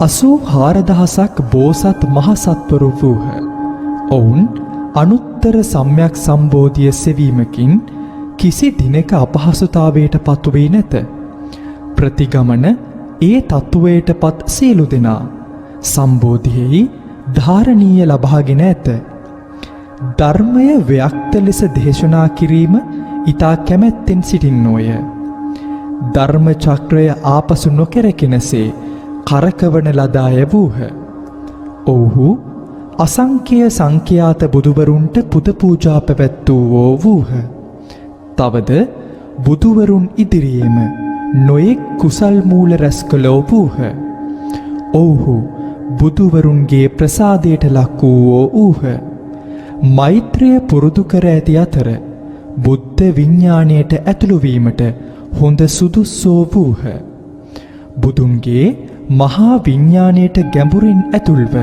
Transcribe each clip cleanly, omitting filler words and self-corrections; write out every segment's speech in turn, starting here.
84,000ක් බෝසත් මහසත්වරු වූහ. ඔවුන් අනුත්තර සම්‍යක් සම්බෝධිය සෙවීමකින් කිසි දිනක අපහසුතාවයට පත්වී නැත. ප්‍රතිගමන ඒ තත්ත්වයට පත් සියලු දෙනා සම්බෝධියෙහි ධාරණීය ලබාගෙන ඇත. ධර්මය ව්‍යක්ත ලෙස දේශනා කිරීම ඊතා කැමැත්තෙන් සිටින්නෝය. ධර්ම චක්‍රය ආපසු නොකැරකෙනසේ කරකවන ලද අය වූහ. ඔව්හු අසංඛ්‍ය සංඛ්‍යාත බුදුවරුන්ට පුද පූජා පැවැත්වූවෝ වූහ. තවද බුදුවරුන් ඉදිරියේම නොයෙක් කුසල් මූල රැස් කළෝ වූහ. ඔව්හු බුදුවරුන්ගේ ප්‍රසාදයට ලක් වූවෝ වූහ. මෛත්‍රිය පුරුදු කර ඇති අතර බුද්ධ විඥාණයට ඇතුළු වීමට හොඳ සුදුස්සෝ වූහ. බුදුන්ගේ මහා විඥාණයට ගැඹුරින් ඇතුල්ව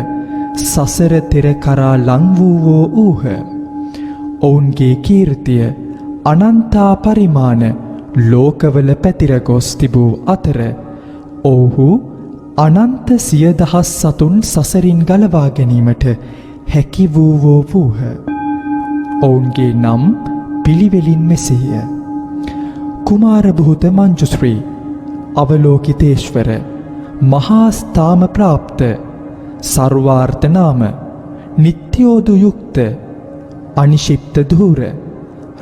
සසර තෙර කරා ලං වූවෝ වූහ. ඔවුන්ගේ කීර්තිය අනන්තා පරිමාණ ලෝකවල පැතිර ගොස් තිබූ අතර ඔවුහු අනන්ත සියදහස් සතුන් සසරින් ගලවා ගැනීමට හැකි වූවෝ වූහ. ඔවුන්ගේ නම් පිළිවෙලින් මෙසේය. කුමාර බුහුත මංජුශ්‍රී, අවලෝකිතේශ්වර, මහා ස්ථාම ප්‍රාප්ත, සර්වාර්ථ නාම, නිත්‍යෝදු යුක්ත, අනිශිප්ත ධූර,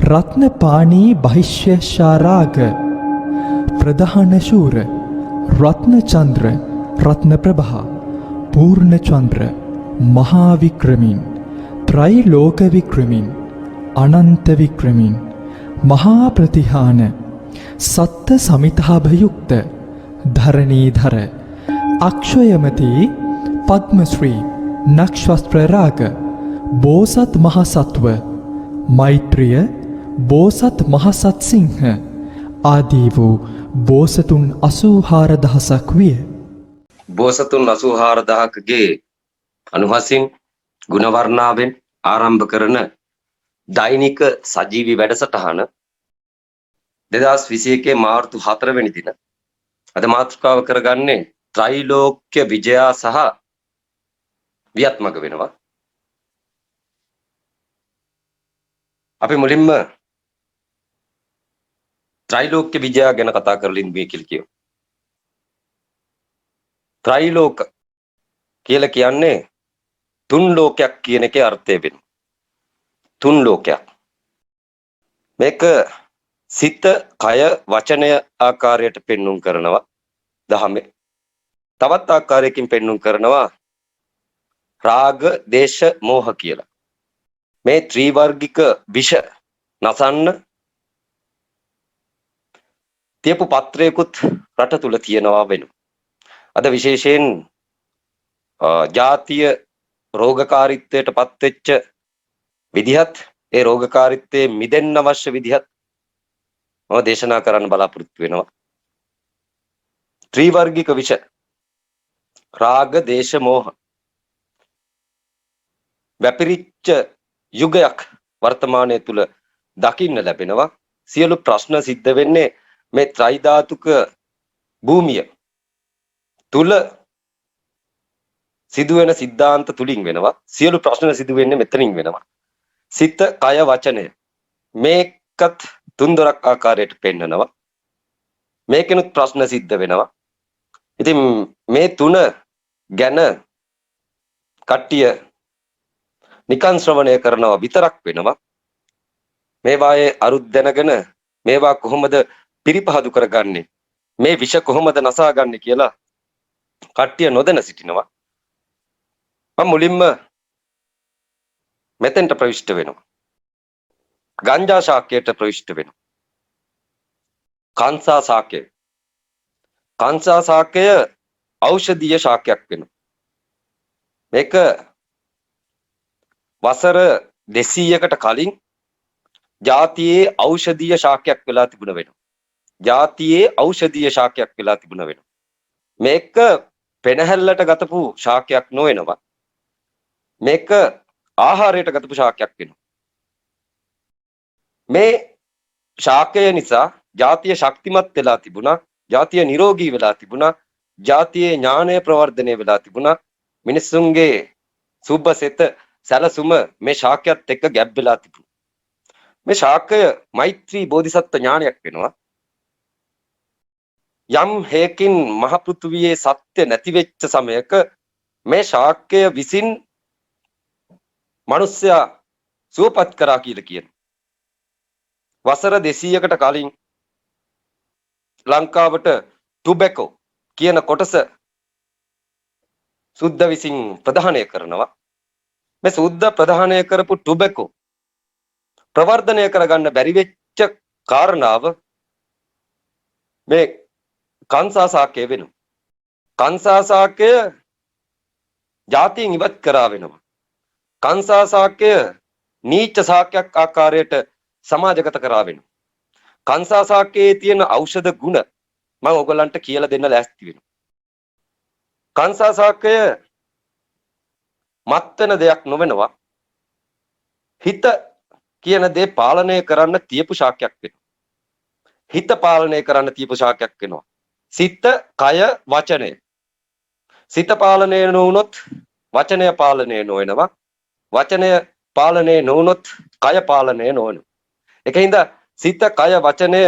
රත්නපාණී බහිශ්‍යශාරාග, ප්‍රධාන ශූර, රත්නචන්ද්‍ර, රත්නප්‍රභා, පූර්ණචන්ද්‍ර, මහා වික්‍රමින්, ත්‍රයිලෝක වික්‍රමින්, අනන්ත වික්‍රමින්, මහා ප්‍රතිහාන, සත්ත සමිතාභයුක්ත, ධරණීධර, අක්ෂයමතී, පද්මශ්‍රී, නක්ෂත්‍රරාග, බෝසත් මහසත්ව, මෛත්‍රිය, බෝසත් මහසත් සිංහ ආදී වූ බෝසතුන් 84,000ක් විය. බෝසතුන් 84,000කගේ අනුහසින් ගුණවර්ණාවෙන් ආරම්භ කරන දෛනික සජීවී වැඩසටහන 2021 මාර්තු 4 වෙනි දින අද මාතෘකාව කරගන්නේ ත්‍රිලෝක්‍ය විජයා සහ වියත්මක වෙනවා. අපි මුලින්ම ත්‍රිලෝක්‍ය විජයා ගැන කතා කරලින් මේ කියමු. ත්‍රිලෝක කියලා කියන්නේ තුන් ලෝකයක් කියන එකේ අර්ථය වෙනවා. තුන් ලෝකයක්. මේක සිත, කය, වචනය ආකාරයට පෙන්눔 කරනවා දහමේ. තවත් ආකාරයකින් පෙන්눔 කරනවා රාග, දේශ, මෝහ කියලා. මේ ත්‍රිවර්ගික විෂ නසන්න තියපු පත්‍රයකුත් රට තුල තියෙනවා වෙනවා. අද විශේෂයෙන් ජාතිය රෝගකාරීත්වයට පත්වෙච්ච විදිහත් ඒ රෝගකාරීත්වයේ මිදෙන්න අවශ්‍ය විදිහත් මම දේශනා කරන්න බලාපොරොත්තු වෙනවා. ත්‍රිවර්ගික විෂ රාග, දේශ, මෝහ වැපිරිච්ච යුගයක් වර්තමානයේ තුල දකින්න ලැබෙනවා. සියලු ප්‍රශ්න සිද්ධ වෙන්නේ මේ ත්‍රිධාතුක භූමිය තුල සිදුවෙන සිද්ධාන්ත තුලින් වෙනවා. සියලු ප්‍රශ්න සිදු වෙන්නේ මෙතනින් වෙනවා. සිත, කය, වචනය මේකත් තුන්දොරක් ආකාරයට පෙන්නනවා. මේකෙනුත් ප්‍රශ්න සිද්ධ වෙනවා. ඉතින් මේ තුන ගැන කට්ටිය නිකන් ශ්‍රවණය කරනවා විතරක් වෙනවා. මේවායේ අරුත් දැනගෙන මේවා කොහොමද පිරිපහදු කරගන්නේ, මේ විෂ කොහොමද නසාගන්නේ කියලා කට්ටිය නොදැන සිටිනවා. මම මුලින්ම මෙතෙන්ට ප්‍රවිෂ්ඨ වෙනවා. ගංජා ශාකයට ප්‍රවිෂ්ඨ වෙනවා. කාංසා ශාකය. කාංසා ශාකය ඖෂධීය ශාකයක් වෙනවා. මේක වසර 200කට කලින් ජාතියේ ඖෂධීය ශාකයක් වෙලා තිබුණ වෙනවා. ජාතියේ ඖෂධීය ශාකයක් වෙලා තිබුණ වෙනවා. මේක පෙනහැල්ලට ගතපු ශාකයක් නොවෙනවා. මේක ආහාරයට ගතපු ශාකයක් වෙනවා. මේ ශාකය නිසා ජාතිය ශක්තිමත් වෙලා තිබුණා. ජාතිය නිරෝගී වෙලා තිබුණා. ජාතියේ ඥානය ප්‍රවර්ධනය වෙලා තිබුණා. මිනිස්සුන්ගේ සුබසෙත සැලසුම මේ ශාක්‍යයත් එක්ක ගැබ් වෙලා තිබුණා. මේ ශාක්‍ය මෛත්‍රී බෝධිසත්ව ඥානයක් වෙනවා. යම් හේකින් මහ පෘථුවියේ සත්‍ය නැති වෙච්ච සමයක මේ ශාක්‍ය විසින් මිනිස්සයා සුවපත් කරා කියලා කියනවා. වසර 200කට කලින් ලංකාවට ටොබැකෝ කියන කොටස සුද්ධ විසින් ප්‍රධානය කරනවා. මේ සුද්ධ ප්‍රධානය කරපු ටොබැකෝ ප්‍රවර්ධනය කරගන්න බැරි වෙච්ච කාරණාව මේ කංසා ශාක්‍යය වෙනවා. කංසා ශාක්‍යය ජාතියෙන් ඉවත් කරා වෙනවා. කංසා ශාක්‍යය නීච ශාක්‍යයක් ආකාරයට සමාජගත කරා වෙනවා. කංසා ශාක්‍යයේ තියෙන ඖෂධ ගුණ මම ඔයගලන්ට කියලා දෙන්න ලෑස්ති වෙනවා. කංසා ශාක්‍යය මත් වෙන දෙයක් නොවෙනවා. හිත කියන දේ පාලනය කරන්න තියපු ශාක්‍යයක් වෙනවා. හිත පාලනය කරන්න තියපු ශාක්‍යයක් වෙනවා. සිත, කය, වචනය. සිත පාලනය නොවුනොත් වචනය පාලනය නොවෙනවා. වචනය පාලනය නොවුනොත් කය පාලනය නොවෙනවා. ඒකින්ද සිත, කය, වචනය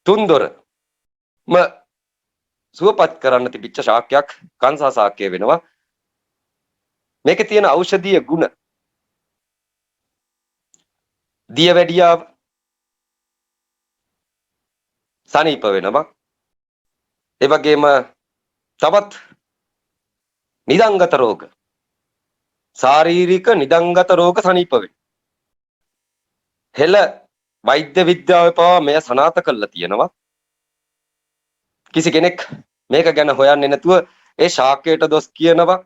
තුන්දොරම සුවපත් කරන්න තිබිච්ච ශාක්‍යයක් කංසා ශාක්‍යය වෙනවා. මේකේ තියෙන ඖෂධීය ගුණ දියවැඩියාව සනීප වෙනවා. ඒ වගේම තවත් නිදංගත රෝග ශාරීරික නිදංගත රෝග සනීප වෙනවා. හෙළ වෛද්‍ය විද්‍යාවේ පවා මෙය සනාථ කරලා තියෙනවා. කිසි කෙනෙක් මේක ගැන හොයන්නේ නැතුව ඒ ශාක්‍යයට දොස් කියනවා.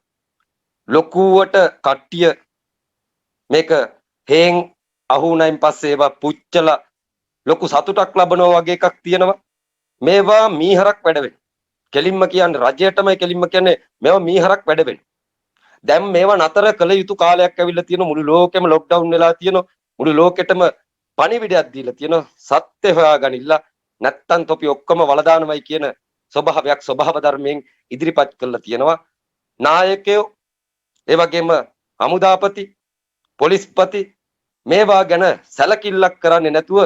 ලොකුවට කට්ටිය මේක හේන් අහුණයින් පස්සේ ඒවා පුච්චලා ලොකු සතුටක් ලබනවා වගේ එකක් තියෙනවා. මේවා මීහරක් වැඩ වෙන. කෙලින්ම කියන්නේ රජයටමයි කෙලින්ම කියන්නේ මේවා මීහරක් වැඩ වෙන. දැන් මේවා නතර කළ යුතු කාලයක් ඇවිල්ලා තියෙනවා. මුළු ලෝකෙම ලොක්ඩවුන් වෙලා තියෙනවා. මුළු ලෝකෙටම පණිවිඩයක් දීලා තියෙනවා. සත්‍ය හොයාගනින්න නැත්තම් තොපි ඔක්කොම වලදානමයි කියන ස්වභාවයක් ස්වභාව ධර්මයෙන් ඉදිරිපත් කරලා තියෙනවා. නායකයෝ ඒ වගේම හමුදාපති පොලිස්පති මේවා ගැන සැලකිල්ලක් කරන්නේ නැතුව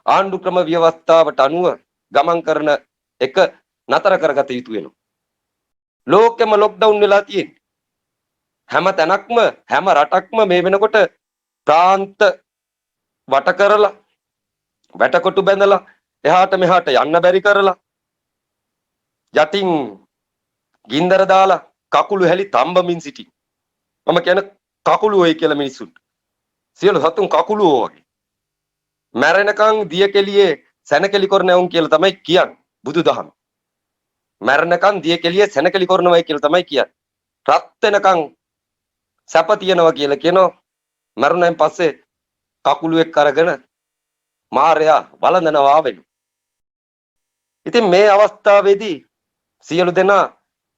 ආණ්ඩු ක්‍රම ව්‍යවස්ථාවට අනුව ගමන් කරන එක නතර කරගත යුතු වෙනවා. ලෝකෙම ලොක්ඩවුන් වෙලා තියෙන්නේ. හැම තැනක්ම හැම රටක්ම මේ වෙනකොට ප්‍රාන්ත වට කරලා වැටකොටු බැඳලා එහාට මෙහාට යන්න බැරි කරලා යටින් ගින්දර දාලා කකුළු හැලි තම්බමින් සිටි. මම කියන කකුළු ඔය කියලා මිනිස්සුන්ට. සියලු සතුන් කකුළු වගේ. මැරෙනකන් දිය කෙලියේ සැනකෙලි කරන උන් කියලා තමයි කියන්නේ බුදුදහම. මැරෙනකන් දිය කෙලියේ සැනකෙලි කරනවයි කියලා තමයි කියන්නේ. රත් වෙනකන් සැප තියනවා කියලා කියනවා. මරුණෙන් පස්සේ කකුළුවෙක් අරගෙන මාරයා වළඳනවා වෙනවා. ඉතින් මේ අවස්ථාවේදී සියලු දෙනා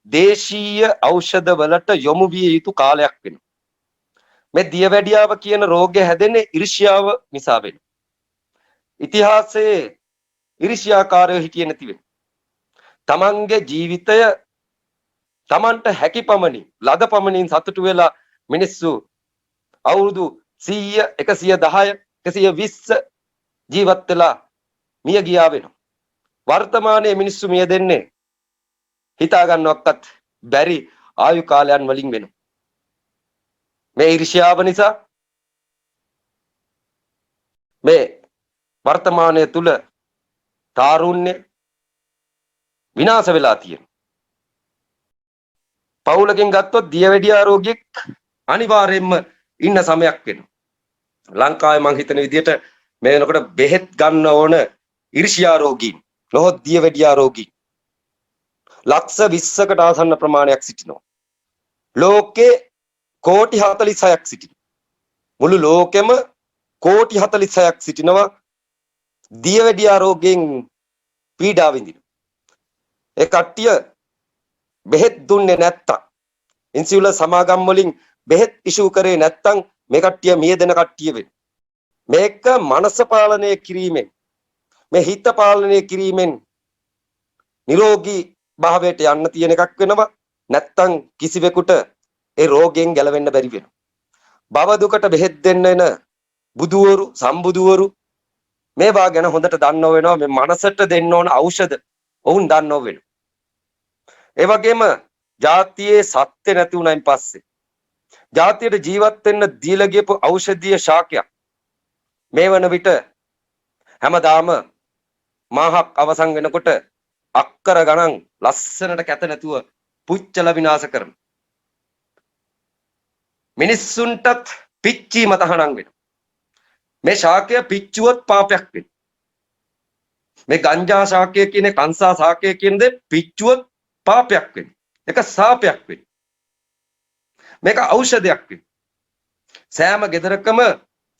දේශීය ඖෂධ වලට යොමු විය යුතු කාලයක් වෙනවා. මේ දියවැඩියාව කියන රෝගය හැදෙන්නේ ඊර්ෂ්‍යාව නිසා වෙනවා. ඉතිහාසයේ ඊර්ෂ්‍යාකාරයෝ හිටියේ නැති වෙනවා. තමන්ගේ ජීවිතය තමන්ට හැකි පමණින් ලද පමණින් සතුටු වෙලා මිනිස්සු අවුරුදු 100 110 120 ජීවත් වෙලා මිය ගියා වෙනවා. වර්තමානයේ මිනිස්සු මිය දෙන්නේ හිතා ගන්නවක්වත් බැරි ආයු කාලයන් වලින් වෙනවා. මේ ඊර්ෂ්‍යාව නිසා මේ වර්තමානයේ තුල තාරුණ්‍ය විනාශ වෙලා තියෙනවා. පවුලකින් ගත්තොත් දියවැඩියා රෝගියෙක් අනිවාර්යයෙන්ම ඉන්න සමයක් වෙනවා. ලංකාවේ මං හිතන විදිහට මේ වෙනකොට බෙහෙත් ගන්න ඕන ඊර්ෂ්‍යා රෝගීන් නොහොත් දියවැඩියා රෝගීන් ලක්ෂ 20කට ආසන්න ප්‍රමාණයක් සිටිනවා. ලෝකේ කෝටි 46ක් සිටිනවා. මුළු ලෝකෙම කෝටි 46ක් සිටිනවා දියවැඩියා රෝගයෙන් පීඩා විඳිනවා. ඒ කට්ටිය බෙහෙත් දුන්නේ නැත්තම් ඉන්සියුලර් සමාගම් වලින් බෙහෙත් ඉෂුව කරේ නැත්තම් මේ කට්ටිය මිය දෙන කට්ටිය වෙනවා. මේක මනස පාලනය කිරීමෙන් මේ හිත පාලනය කිරීමෙන් නිරෝගී භාවයට යන්න තියෙන එකක් වෙනවා. නැත්තම් කිසිවෙකුට ඒ රෝගයෙන් ගැලවෙන්න බැරි වෙනවා. භව දුකට බෙහෙත් දෙන්න එන බුදුවරු සම්බුදුවරු මේවා ගැන හොඳට දන්නව වෙනවා. මේ මනසට දෙන්න ඕන ඖෂධ ඔවුන් දන්නව වෙනවා. ඒ වගේම ජාතියේ සත්‍ය නැති වුණයින් පස්සේ ජාතියට ජීවත් වෙන්න දීලා ගියපු ඖෂධීය ශාකයක් මේ වන විට හැමදාම මාහක් අවසන් වෙනකොට අක්කර ගණන් ලස්සනට කැත නැතුව පුච්චලා විනාශ කරන මිනිස්සුන්ටත් පිච්චීම තහනම් වෙනවා. මේ ශාකය පිච්චුවොත් පාපයක් වෙනවා. මේ ගංජා ශාකය කියන්නේ කංසා ශාකය කියන්නේ පිච්චුවොත් පාපයක් වෙනවා. ඒක සාපයක් වෙනවා. මේක ඖෂධයක් වෙනවා. සෑම ගෙදරකම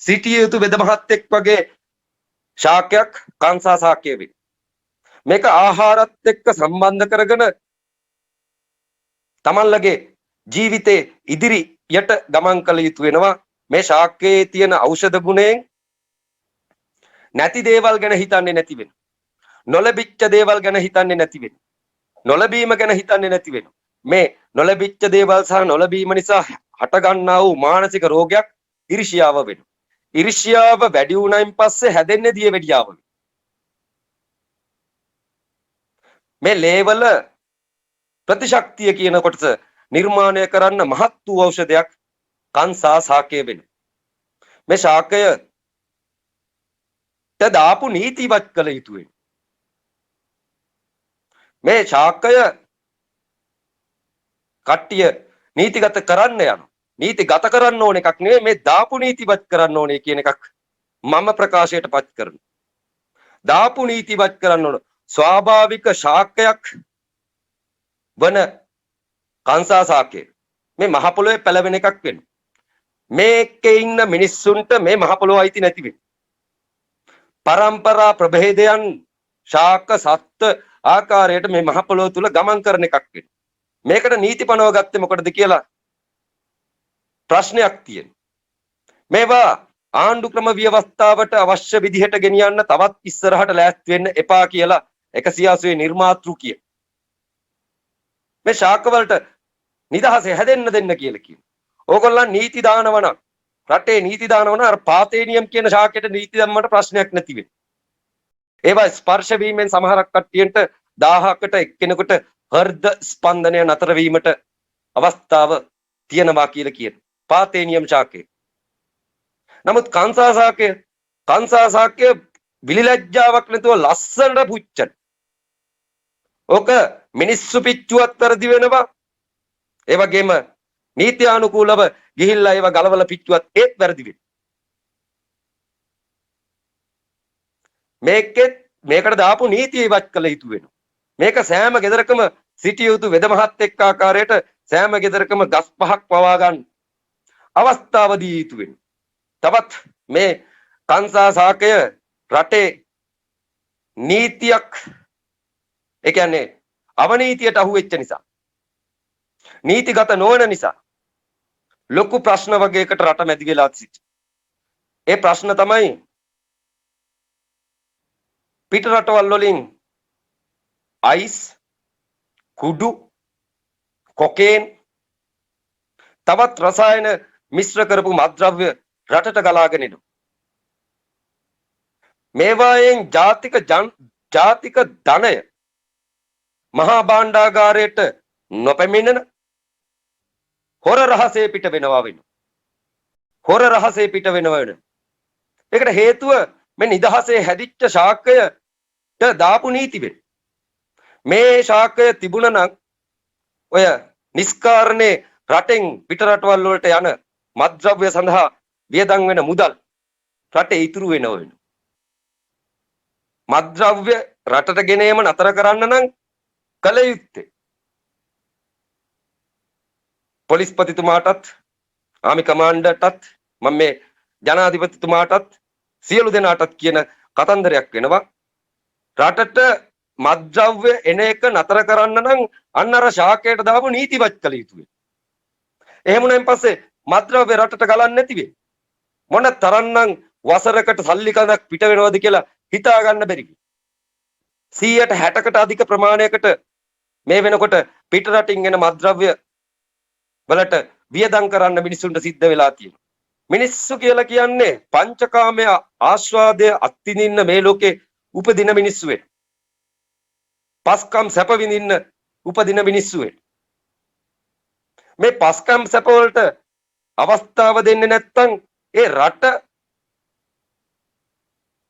සිටිය යුතු වෙද මහත්ෙක් වගේ ශාකයක් කංසා ශාකය වෙනවා. මේක ආහාරත් එක්ක සම්බන්ධ කරගෙන තමන්ලගේ ජීවිතේ ඉදිරියට ගමන් කළ යුතු වෙනවා. මේ ශාකයේ තියෙන ඖෂධ ගුණයෙන් නැති දේවල් ගැන හිතන්නේ නැති වෙනවා. නොලැබිච්ච දේවල් ගැන හිතන්නේ නැති වෙනවා. නොලැබීම ගැන හිතන්නේ නැති වෙනවා. මේ නොලැබිච්ච දේවල් සහ නොලැබීම නිසා හටගන්නා වූ මානසික රෝගයක් ඊර්ෂ්‍යාව වෙනවා. ඊර්ෂ්‍යාව වැඩි වුණයින් පස්සේ හැදෙන්නේ දියවැඩියාව. මේ ලේවල ප්‍රතිශක්තිය කියන කොටස නිර්මාණය කරන්න මහත් වූ ඖෂධයක් කංසා ශාකය වෙනවා. මේ ශාකයට දාපු නීතිවත් කළ යුතු වෙනවා. මේ ශාකය කට්ටිය නීතිගත කරන්න යනවා. නීතිගත කරන්න ඕන එකක් නෙවෙයි මේ දාපු නීතිවත් කරන්න ඕනේ කියන එකක් මම ප්‍රකාශයට පත් කරනවා. දාපු නීතිවත් කරන්න ඕන ස්වාභාවික ශාකයක් වන කංසා ශාකය මේ මහ පොළොවේ පැලවෙන එකක් වෙනවා. මේකේ ඉන්න මිනිස්සුන්ට මේ මහ පොළොව අයිති නැති වෙනවා. පරම්පරා ප්‍රභේදයන් ශාක සත්ත්ව ආකාරයට මේ මහ පොළොව තුල ගමන් කරන එකක් වෙනවා. මේකට නීති පනව ගත්තේ මොකටද කියලා ප්‍රශ්නයක් තියෙනවා. මේවා ආණ්ඩු ක්‍රම ව්‍යවස්ථාවට අවශ්‍ය විදිහට ගෙනියන්න තවත් ඉස්සරහට ලෑස්ති වෙන්න එපා කියලා 180 නිර්මාතෘ කිය. මේ ශාක වලට නිදහස හැදෙන්න දෙන්න කියලා කියනවා. ඕගොල්ලන් නීති දානවනම් රටේ නීති දානවනම් අර පාතේනියම් කියන ශාකයට නීති දැම්මට ප්‍රශ්නයක් නැති වෙන්නේ. ඒවා ස්පර්ශ වීමෙන් සමහරක් කට්ටියන්ට 1000කට එක්කෙනෙකුට හෘද ස්පන්දනය නතර වීමට අවස්ථාව තියෙනවා කියලා කියන පාතේනියම් ශාකය. නමුත් කංසා ශාකය විලිලැජ්ජාවක් නැතුව ලස්සනට පුච්චන. ඕක මිනිස්සු පිච්චුවත් වැඩි වෙනවා. ඒ වගේම නීති අනුකූලව ගිහිල්ලා ඒව ගලවලා පිච්චුවත් ඒත් වැඩි වෙනවා. මේකට දාපු නීතිය ඉවත් කළ යුතු වෙනවා. මේක සෑම ගෙදරකම සිටිය යුතු වෙද මහත් එක්ක ආකාරයට සෑම ගෙදරකම ගස් පහක් පවා ගන්න අවස්ථාව දී යුතු වෙනවා. තවත් මේ කංසා ශාකය රටේ නීතියක් ඒ කියන්නේ අවනීතියට අහු වෙච්ච නිසා නීතිගත නොවන නිසා ලොකු ප්‍රශ්න වගේකට රට මැදි වෙලා සිටින. ඒ ප්‍රශ්න තමයි පිට රටවල් වලින් අයිස් කුඩු කොකේන් තවත් රසායන මිශ්‍ර කරපු මත්ද්‍රව්‍ය රටට ගලාගෙන එනවා. මේවායෙන් ජාතික ධනය මහා භාණ්ඩාගාරයට නොපැමිණෙන හොර රහසේ පිට වෙනවා වෙනවා. හොර රහසේ පිට වෙනවා වෙන. ඒකට හේතුව මේ නිදහසේ හැදිච්ච ශාකයට දාපු නීති වෙන. මේ ශාකය තිබුණා නම් ඔය නිස්කාරණේ රටෙන් පිට රටවල් වලට යන මත්ද්‍රව්‍ය සඳහා වියදම් වෙන මුදල් රටේ ඉතුරු වෙනවා වෙනවා. මත්ද්‍රව්‍ය රටට ගෙන ඒම නතර කරන්න නම් කල යුත්තේ පොලිස්පතිතුමාටත් ආමි කමාන්ඩර්ටත් මම මේ ජනාධිපතිතුමාටත් සියලු දෙනාටත් කියන කතන්දරයක් වෙනවා. රටට මත්ද්‍රව්‍ය එන එක නතර කරන්න නම් අන්න අර ශාකයට දාපු නීතිවත් කළ යුතුයි. එහෙම නැන් පස්සේ මත්ද්‍රව්‍ය රටට ගලන්නේ නැති වෙයි. මොන තරම්නම් වසරකට සල්ලි කඳක් පිට වෙනවද කියලා හිතා ගන්න බැරි. 160කට අධික ප්‍රමාණයකට මේ වෙනකොට පිට රටින් එන මත්ද්‍රව්‍ය වලට වියදම් කරන්න මිනිසුන්ට සිද්ධ වෙලා තියෙනවා. මිනිස්සු කියලා කියන්නේ පංචකාමය ආස්වාදය අත්විඳින්න මේ ලෝකේ උපදින මිනිස්සු වෙන. පස්කම් සැප විඳින්න උපදින මිනිස්සු වෙන. මේ පස්කම් සැප වලට අවස්ථාව දෙන්නේ නැත්නම් ඒ රට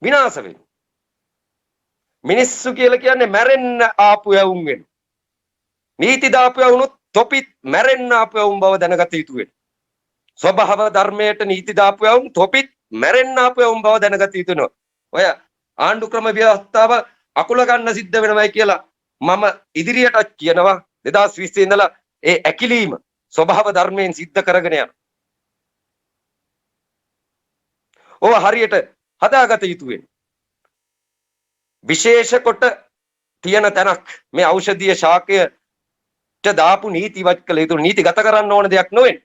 විනාශ වෙනවා. මිනිස්සු කියලා කියන්නේ මැරෙන්න ආපු යවුන් වෙන. නීති දාපු යවුනොත් තොපිත් මැරෙන්න ආපු යවුන් බව දැනගත යුතු වෙනවා. ස්වභාව ධර්මයට නීති දාපු යවුන් තොපිත් මැරෙන්න ආපු යවුන් බව දැනගත යුතු වෙනවා. ඔය ආණ්ඩු ක්‍රම ව්‍යවස්ථාව අකුල ගන්න සිද්ධ වෙනවයි කියලා මම ඉදිරියටත් කියනවා. 2020 ඉඳලා ඒ ඇකිලීම ස්වභාව ධර්මයෙන් සිද්ධ කරගෙන යනවා. ඔව හරියට හදාගත යුතු වෙනවා. විශේෂ කොට තියෙන තැනක් මේ ඖෂධීය ශාකයට දාපු නීති ඉවත් කළ යුතු නීති ගත කරන්න ඕන දෙයක් නොවේ.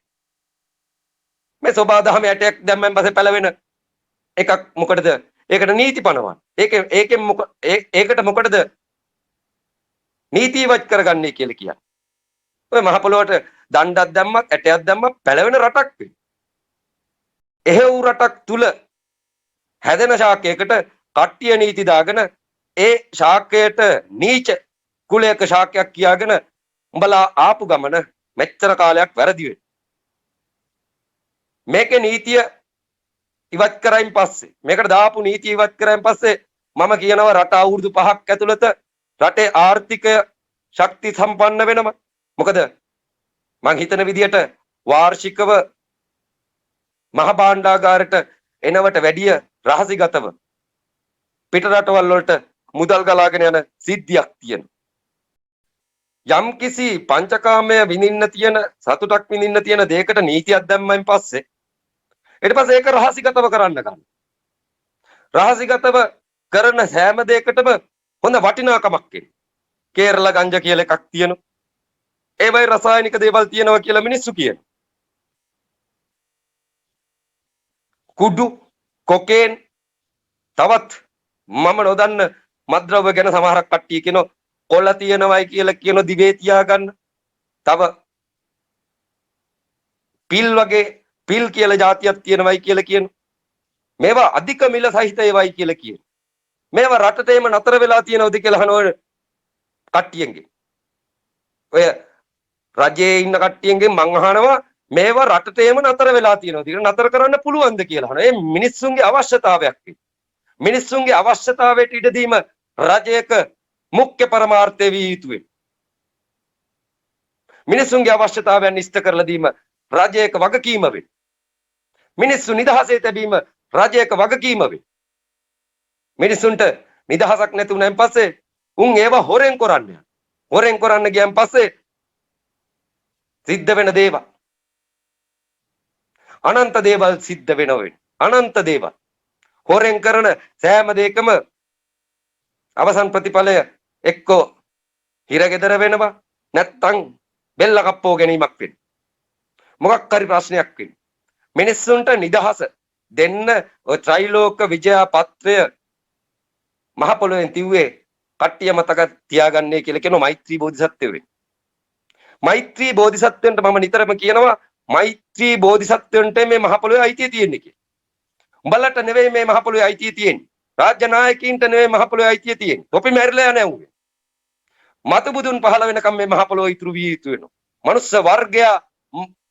මේ සෝබා දහම ඇටයක් දැම්මෙන් පස්සේ පැලවෙන එකක් මොකටද? ඒකට නීති පනවන්න. ඒකට මොකටද නීති ඉවත් කරගන්නේ කියලා කියන්නේ. ඔය මහ පොළොවට දණ්ඩක් දැම්මත් ඇටයක් දැම්මත් පැලවෙන රටක් වෙයි. එහෙව් රටක් තුල හැදෙන ශාකයකට කට්ටිය නීති දාගෙන ඒ ශාකයට නීච කුලයක ශාකයක් කියාගෙන උඹලා ආපු ගමන මෙච්චර කාලයක් වැරදි වෙයි. මේකේ නීතිය ඉවත් කරයින් පස්සේ මේකට දාපු නීතිය ඉවත් කරයින් පස්සේ මම කියනවා රට අවුරුදු 5ක් ඇතුළත රටේ ආර්ථිකය ශක්ති සම්පන්න වෙනවා. මොකද මං හිතන විදියට වාර්ෂිකව මහ භාණ්ඩාගාරයට එනවට වැඩිය රහසිගතව පිට රටවල් වලට මුදල් ගලාගෙන යන සිද්ධියක් තියෙනවා. යම්කිසි පංචකාමය විඳින්න තියෙන සතුටක් විඳින්න තියෙන දෙයකට නීතියක් දැම්මයින් පස්සේ ඊට පස්සේ ඒක රහසිගතව කරන්න ගන්න. රහසිගතව කරන සෑම දෙයකටම හොඳ වටිනාකමක් එන්නේ. කේරළ ගංජ කියලා එකක් තියෙනවා. ඒ වගේ රසායනික දේවල් තියෙනවා කියලා මිනිස්සු කියනවා. කුඩු, කොකේන් තවත් මම නොදන්න මත්ද්‍රව්‍ය ගැන සමහරක් කට්ටිය කියනවා කොළ තියෙනවයි කියලා කියන දිවේ තියාගන්න. තව පිල් වගේ පිල් කියලා જાතියක් තියෙනවයි කියලා කියනවා. මේවා අධික මිල සහිත ඒවයි කියලා කියනවා. මේවා රටටේම නතර වෙලා තියෙනවද කියලා අහනවනේ කට්ටියන්ගෙන්. ඔය රජයේ ඉන්න කට්ටියන්ගෙන් මං අහනවා මේවා රටටේම නතර වෙලා තියෙනවද කියලා නතර කරන්න පුළුවන්ද කියලා අහනවා. ඒ මිනිස්සුන්ගේ අවශ්‍යතාවයක් වෙයි. මිනිස්සුන්ගේ අවශ්‍යතාවයට ඉඩ දීම රජයක මුඛ්‍ය පරමාර්ථය විය යුතුයි. මිනිස්සුන්ගේ අවශ්‍යතාවයන් ඉෂ්ට කරලා දීම රජයක වගකීම වේ. මිනිස්සු නිදහසේ තැබීම රජයක වගකීම වේ. මිනිස්සුන්ට නිදහසක් නැතුණෙන් පස්සේ උන් ඒවා හොරෙන් කරන්න යනවා. හොරෙන් කරන්න ගියන් පස්සේ සිද්ධ වෙන දේවල් අනන්ත දේවල් සිද්ධ වෙනවා. අනන්ත දේවල් හොරෙන් කරන සෑම දෙයකම අවසන් ප්‍රතිඵලය එක්කෝ හිරගෙදර වෙනවා නැත්තම් බෙල්ල කප්පෝ ගැනීමක් වෙනවා. මොකක් හරි ප්‍රශ්නයක් වෙනවා. මිනිස්සුන්ට නිදහස දෙන්න ඔය ත්‍රිලෝක විජය පත්‍රය මහ පොළොවෙන් තිව්වේ කට්ටිය මතක තියාගන්නේ කියලා කියන මෛත්‍රී බෝධිසත්වයෝ. මෛත්‍රී බෝධිසත්වයන්ට මම නිතරම කියනවා මෛත්‍රී බෝධිසත්වයන්ට මේ මහ පොළොවේ අයිතිය තියෙන්නේ කියලා. උඹලට නෙවෙයි මේ මහ පොළොවේ අයිතිය තියෙන්නේ. රාජ්‍ය නායකයින්ට නෙවෙයි මහ පොළොවේ අයිතිය තියෙන්නේ. තොපි මැරිලා යන්නේ උන්. මතු බුදුන් පහළ වෙනකම් මේ මහ පොළොව ඉතුරු විය යුතු වෙනවා. මනුස්ස වර්ගයා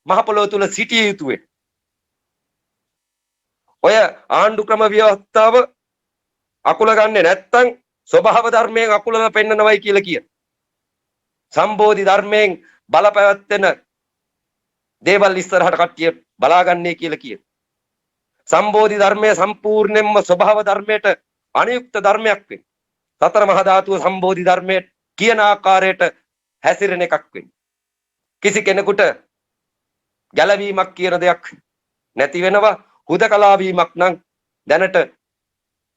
මහ පොළොව තුල සිටිය යුතු වෙනවා. ඔය ආණ්ඩු ක්‍රම ව්‍යවස්ථාව අකුල ගන්නේ නැත්තම් ස්වභාව ධර්මයෙන් අකුලව පෙන්නනවයි කියලා කියන. සම්බෝධි ධර්මයෙන් බලපැවැත්වෙන දේවල් ඉස්සරහට කට්ටිය බලාගන්නේ කියලා කියන. සම්බෝධි ධර්මය සම්පූර්ණයෙන්ම ස්වභාව ධර්මයට අනුයුක්ත ධර්මයක් වෙන. සතර මහා ධාතුව සම්බෝධි ධර්මයේ කියන ආකාරයට හැසිරෙන එකක් වෙන. කිසි කෙනෙකුට ගැලවීමක් කියන දෙයක් නැති වෙනවා. හුදකලා වීමක් නම් දැනට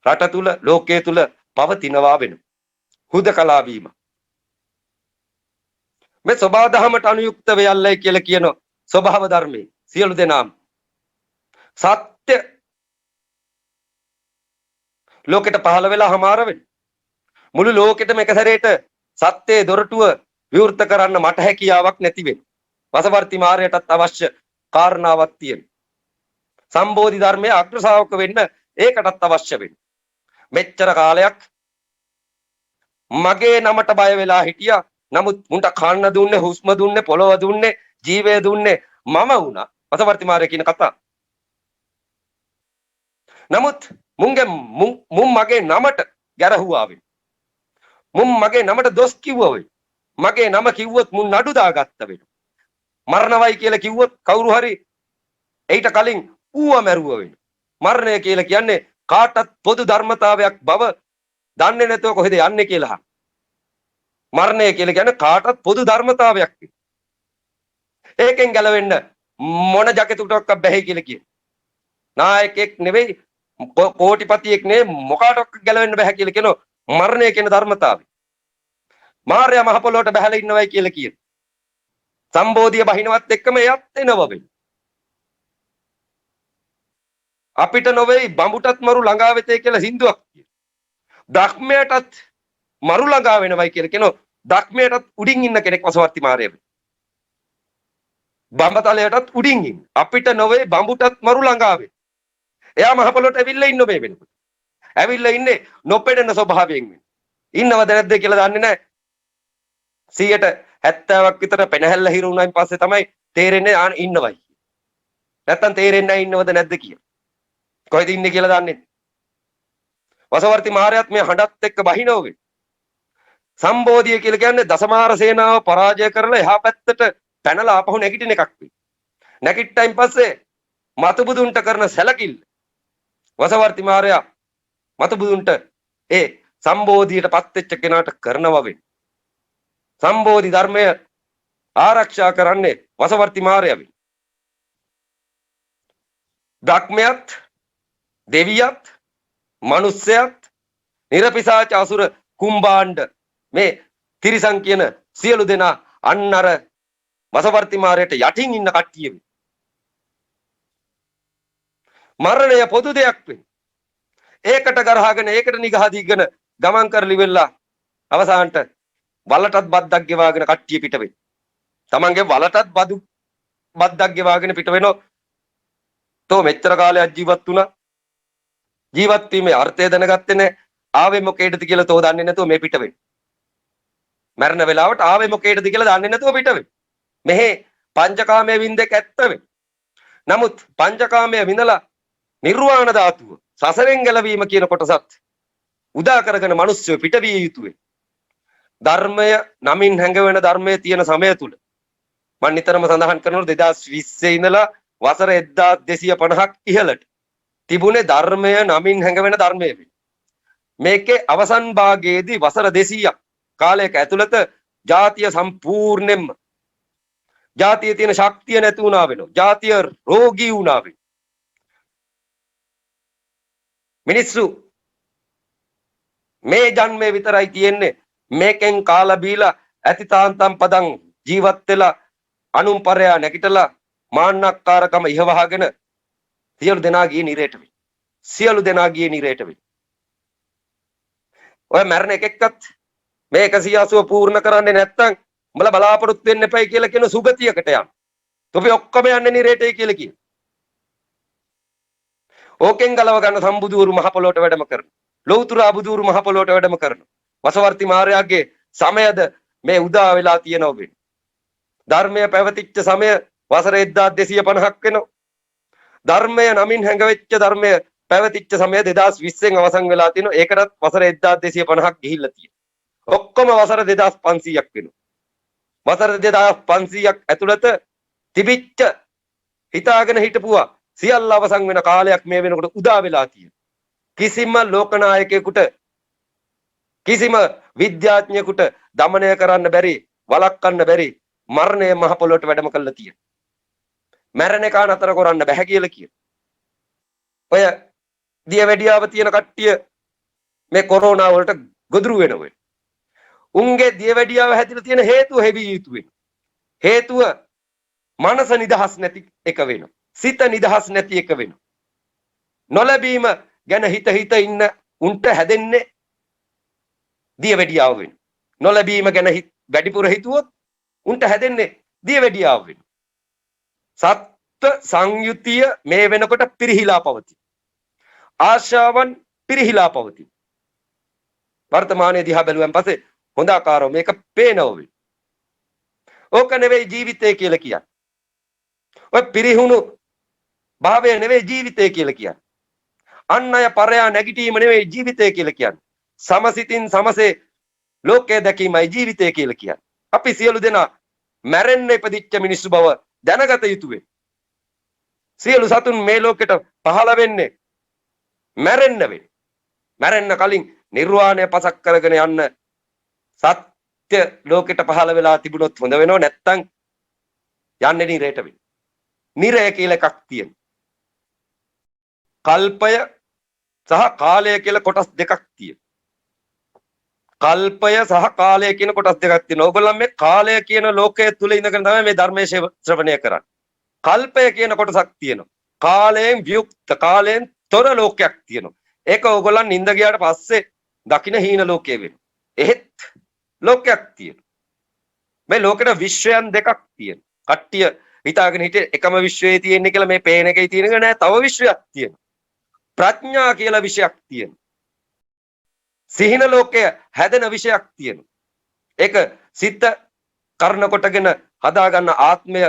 රට තුල ලෝකයේ තුල පවතිනවා වෙනවා. හුදකලා වීම. මේ ස්වභාව ධර්මයට අනුයුක්ත වෙයල්ලයි කියලා කියන ස්වභාව ධර්මයේ සියලු දෙනාම සත්‍ය ලෝකෙට පහළ වෙලා හමාර වෙන. මුළු ලෝකෙටම එක සැරේට සත්‍යයේ දොරටුව විවෘත කරන්න මට හැකියාවක් නැති වෙන. වසවර්ති මාරයටත් අවශ්‍ය කාරණාවක් තියෙනවා. සම්බෝධි ධර්මයේ අග්‍ර ශ්‍රාවක වෙන්න ඒකටත් අවශ්‍ය වෙනවා. මෙච්චර කාලයක් මගේ නමට බය වෙලා හිටියා. නමුත් මුන්ට කන්න දුන්නේ, හුස්ම දුන්නේ, පොළව දුන්නේ, ජීවය දුන්නේ මම වුණා. වසවර්ති මාරය කියන කතාව. නමුත් මුන් මගේ නමට ගැරහුවා වෙයි. මුන් මගේ නමට දොස් කිව්වා වෙයි. මගේ නම කිව්වොත් මුන් නඩු දාගත්ත වෙනවා. මරණවයි කියලා කිව්වොත් කවුරු හරි ඊට කලින් ඌව මැරුවා වෙනවා. මරණය කියලා කියන්නේ කාටත් පොදු ධර්මතාවයක් බව දන්නේ නැතුව කොහෙද යන්නේ කියලා. මරණය කියලා කියන්නේ කාටත් පොදු ධර්මතාවයක්. ඒකෙන් ගැලවෙන්න මොන ජකෙතුටක් බැහැ කියලා කියන. නායකෙක් නෙවෙයි, කෝටිපතියෙක් නෙවෙයි, මොකාටවත් ගැලවෙන්න බැහැ කියලා කියන මරණය කියන ධර්මතාවය. මාර්යා මහ පොළොවට බහැලා ඉන්නවයි කියලා කියන. සම්බෝධිය බහිනවත් එක්කම එයත් එනවා වෙයි. අපිට නොවේයි බඹුටත් මරු ළඟා වෙතේ කියලා හින්දුවක් කියන. ධර්මයටත් මරු ළඟා වෙනවයි කියලා කියනවා. ධර්මයටත් උඩින් ඉන්න කෙනෙක් වසවර්ති මාරය. බඹතලයටත් උඩින් ඉන්න. අපිට නොවේ බඹුටත් මරු ළඟා වෙයි. එයා මහ පොළොට ඇවිල්ලා ඉන්න මේ වෙනකොට. ඇවිල්ලා ඉන්නේ නොපෙඩෙන ස්වභාවයෙන්. ඉන්නවද නැද්ද කියලා දන්නේ නැහැ. 70ක් විතර පෙනහැල්ල හිරු වුණායින් පස්සේ තමයි තේරෙන්නේ ඉන්නවයි. නැත්තම් තේරෙන්නේ නැහැ ඉන්නවද නැද්ද කියලා. කොහෙද ඉන්නේ කියලා දන්නේ නැහැ. වසවර්ති මහරයත් මේ හඬත් එක්ක බහිනෝවේ. සම්බෝධිය කියලා කියන්නේ දසමාර සේනාව පරාජය කරලා එහා පැත්තට පැනලා ආපහු නැගිටින එකක් වෙයි. නැගිට්ටයින් පස්සේ මතුබුදුන්ට කරන සැලකිල්ල. වසවර්ති මහරයා මතුබුදුන්ට ඒ සම්බෝධියටපත් වෙච්ච කෙනාට කරනවා වෙන්නේ. සම්බෝධි ධර්මය ආරක්ෂා කරන්නේ වසවර්ති මාරයා වෙයි. බ්‍රහ්මයත්, දෙවියත්, මනුස්සයත්, නිර්පිසාච අසුර කුම්බාණ්ඩ මේ තිරිසන් කියන සියලු දෙනා අන්න අර වසවර්ති මාරයට යටින් ඉන්න කට්ටිය වෙයි. මරණය පොදු දෙයක් වෙයි. ඒකට ගරහගෙන ඒකට නිගහ දීගෙන ගමන් කරලි වෙලා අවසානට වලටත් බද්දක් ගෙවාගෙන කට්ටිය පිට වෙයි. තමන්ගේ වලටත් බද්දක් ගෙවාගෙන පිට වෙනෝ. තෝ මෙච්චර කාලයක් ජීවත් වුණා. ජීවත් වීමේ අර්ථය දැනගත්තේ නැහැ. ආවේ මොකේද කියලා තෝ දන්නේ නැතුව මේ පිට වෙයි. මරණ වෙලාවට ආවේ මොකේද කියලා දන්නේ නැතුව පිට වෙයි. මෙහි පංචකාමයේ වින්දක ඇත්ත වෙයි. නමුත් පංචකාමයේ විඳලා නිර්වාණ ධාතුව සසරෙන් ගැලවීම කියන කොටසත් උදා කරගෙන මිනිස්සු පිටවිය යුතුය. ධර්මය නමින් හැඟවෙන ධර්මයේ තියෙන සමය තුල මම නිතරම සඳහන් කරනවා 2020 ඉඳලා වසර 1250ක් ඉහළට තිබුණේ ධර්මය නමින් හැඟවෙන ධර්මයේ. මේකේ අවසන් භාගයේදී වසර 200ක් කාලයක ඇතුළත ජාතිය සම්පූර්ණයෙන්ම ජාතියේ තියෙන ශක්තිය නැති වුණා වෙනවා. ජාතිය රෝගී වුණා වෙනවා. මිනිස්සු මේ ජන්මේ විතරයි තියෙන්නේ මේකෙන් කාලා බීලා ඇතිතාන්තම් පදන් ජීවත් වෙලා අනුම්පරයා නැගිටලා මාන්නක්කාරකම ඉහවහගෙන සියලු දෙනා ගියේ නිරේට වෙයි. සියලු දෙනා ගියේ නිරේට වෙයි. ඔය මරණ එකෙක්වත් මේ 180 පූර්ණ කරන්නේ නැත්නම් උඹලා බලාපොරොත්තු වෙන්න එපයි කියලා කියන සුගතියකට යන්න. තොපි ඔක්කොම යන්නේ නිරේටයි කියලා කියන. ඕකෙන් ගලව ගන්න සම්බුදුවරු මහ පොළොවට වැඩම කරනවා. ලෞතුරා බුදුවරු මහ පොළොවට වැඩම කරනවා. වසවර්ති මාරයාගේ සමයද මේ උදා වෙලා තියෙනවා වෙන්නේ. ධර්මය පැවතිච්ච සමය වසර 1250ක් වෙනවා. ධර්මය නමින් හැඟවෙච්ච ධර්මය පැවතිච්ච සමය 2020න් අවසන් වෙලා තිනවා. ඒකටත් වසර 1250ක් ගිහිල්ලා තියෙනවා. ඔක්කොම වසර 2500ක් වෙනවා. වසර 2500ක් ඇතුළත තිබිච්ච හිතාගෙන හිටපුවා සියල්ල අවසන් වෙන කාලයක් මේ වෙනකොට උදා වෙලා තියෙනවා. කිසිම ලෝකනායකයෙකුට කිසිම විද්‍යාඥයෙකුට দমনය කරන්න බැරි, වළක්වන්න බැරි මරණය මහ පොළොවට වැඩම කළා තියෙනවා. මරණ එක නතර කරන්න බැහැ කියලා කියන. ඔය දියවැඩියාව තියෙන කට්ටිය මේ කොරෝනා වලට ගොදුරු වෙනවා. උන්ගේ දියවැඩියාව හැදිලා තියෙන හේතුව හෙවි යුතු වෙනවා. හේතුව මනස නිදහස් නැති එක වෙනවා. සිත නිදහස් නැති එක වෙනවා. නොලැබීම ගැන හිත ඉන්න උන්ට හැදෙන්නේ දියවැඩියාව වෙන. නොලැබීම ගැන වැඩිපුර හිතුවොත් උන්ට හැදෙන්නේ දියවැඩියාව වෙන. සත්ත්ව සංයුතිය මේ වෙනකොට පිරිහිලා පවතී. ආශාවන් පිරිහිලා පවතී. වර්තමානයේ දිහා බැලුවන් පස්සේ හොඳ ආකාරව මේක පේනව වෙයි. ඕක නෙවෙයි ජීවිතය කියලා කියන්නේ. ඔය පිරිහුණු භාවය නෙවෙයි ජීවිතය කියලා කියන්නේ. අන් අය පරයා නැගිටීම නෙවෙයි ජීවිතය කියලා කියන්නේ. සමසිතින් සමසේ ලෝකයේ දැකීමයි ජීවිතය කියලා කියන්නේ. අපි සියලු දෙනා මැරෙන්න ඉපදිච්ච මිනිස්සු බව දැනගත යුතුයි. සියලු සතුන් මේ ලෝකෙට පහළ වෙන්නේ මැරෙන්න වෙන්නේ. මැරෙන්න කලින් නිර්වාණය පසක් කරගෙන යන්න සත්‍ය ලෝකෙට පහළ වෙලා තිබුණොත් හොඳ වෙනව. නැත්තම් යන්නේ නිරයට වෙන්නේ. නිරය කියලා එකක් තියෙනවා. කල්පය සහ කාලය කියලා කොටස් දෙකක් තියෙනවා. කල්පය සහ කාලය කියන කොටස් දෙකක් තියෙනවා. ඕගොල්ලන් මේ කාලය කියන ලෝකයේ තුල ඉඳගෙන තමයි මේ ධර්මයේ ශ්‍රවණය කරන්නේ. කල්පය කියන කොටසක් තියෙනවා. කාලයෙන් වියුක්ත කාලයෙන් තොර ලෝකයක් තියෙනවා. ඒක ඕගොල්ලන් නිඳ ගියාට පස්සේ දකින්න හීන ලෝකයේ වෙනවා. එහෙත් ලෝකයක් තියෙනවා. මේ ලෝකෙට විශ්වයන් දෙකක් තියෙනවා. කට්ටිය හිතාගෙන හිටියේ එකම විශ්වයේ තියෙන්නේ කියලා මේ පේන එකේ තියෙන එක නෑ. තව විශ්වයක් තියෙනවා. ප්‍රඥා කියලා විෂයක් තියෙනවා. සිහින ලෝකය හැදෙන විෂයක් තියෙනවා. ඒක සිත කර්ණ කොටගෙන හදාගන්න ආත්මය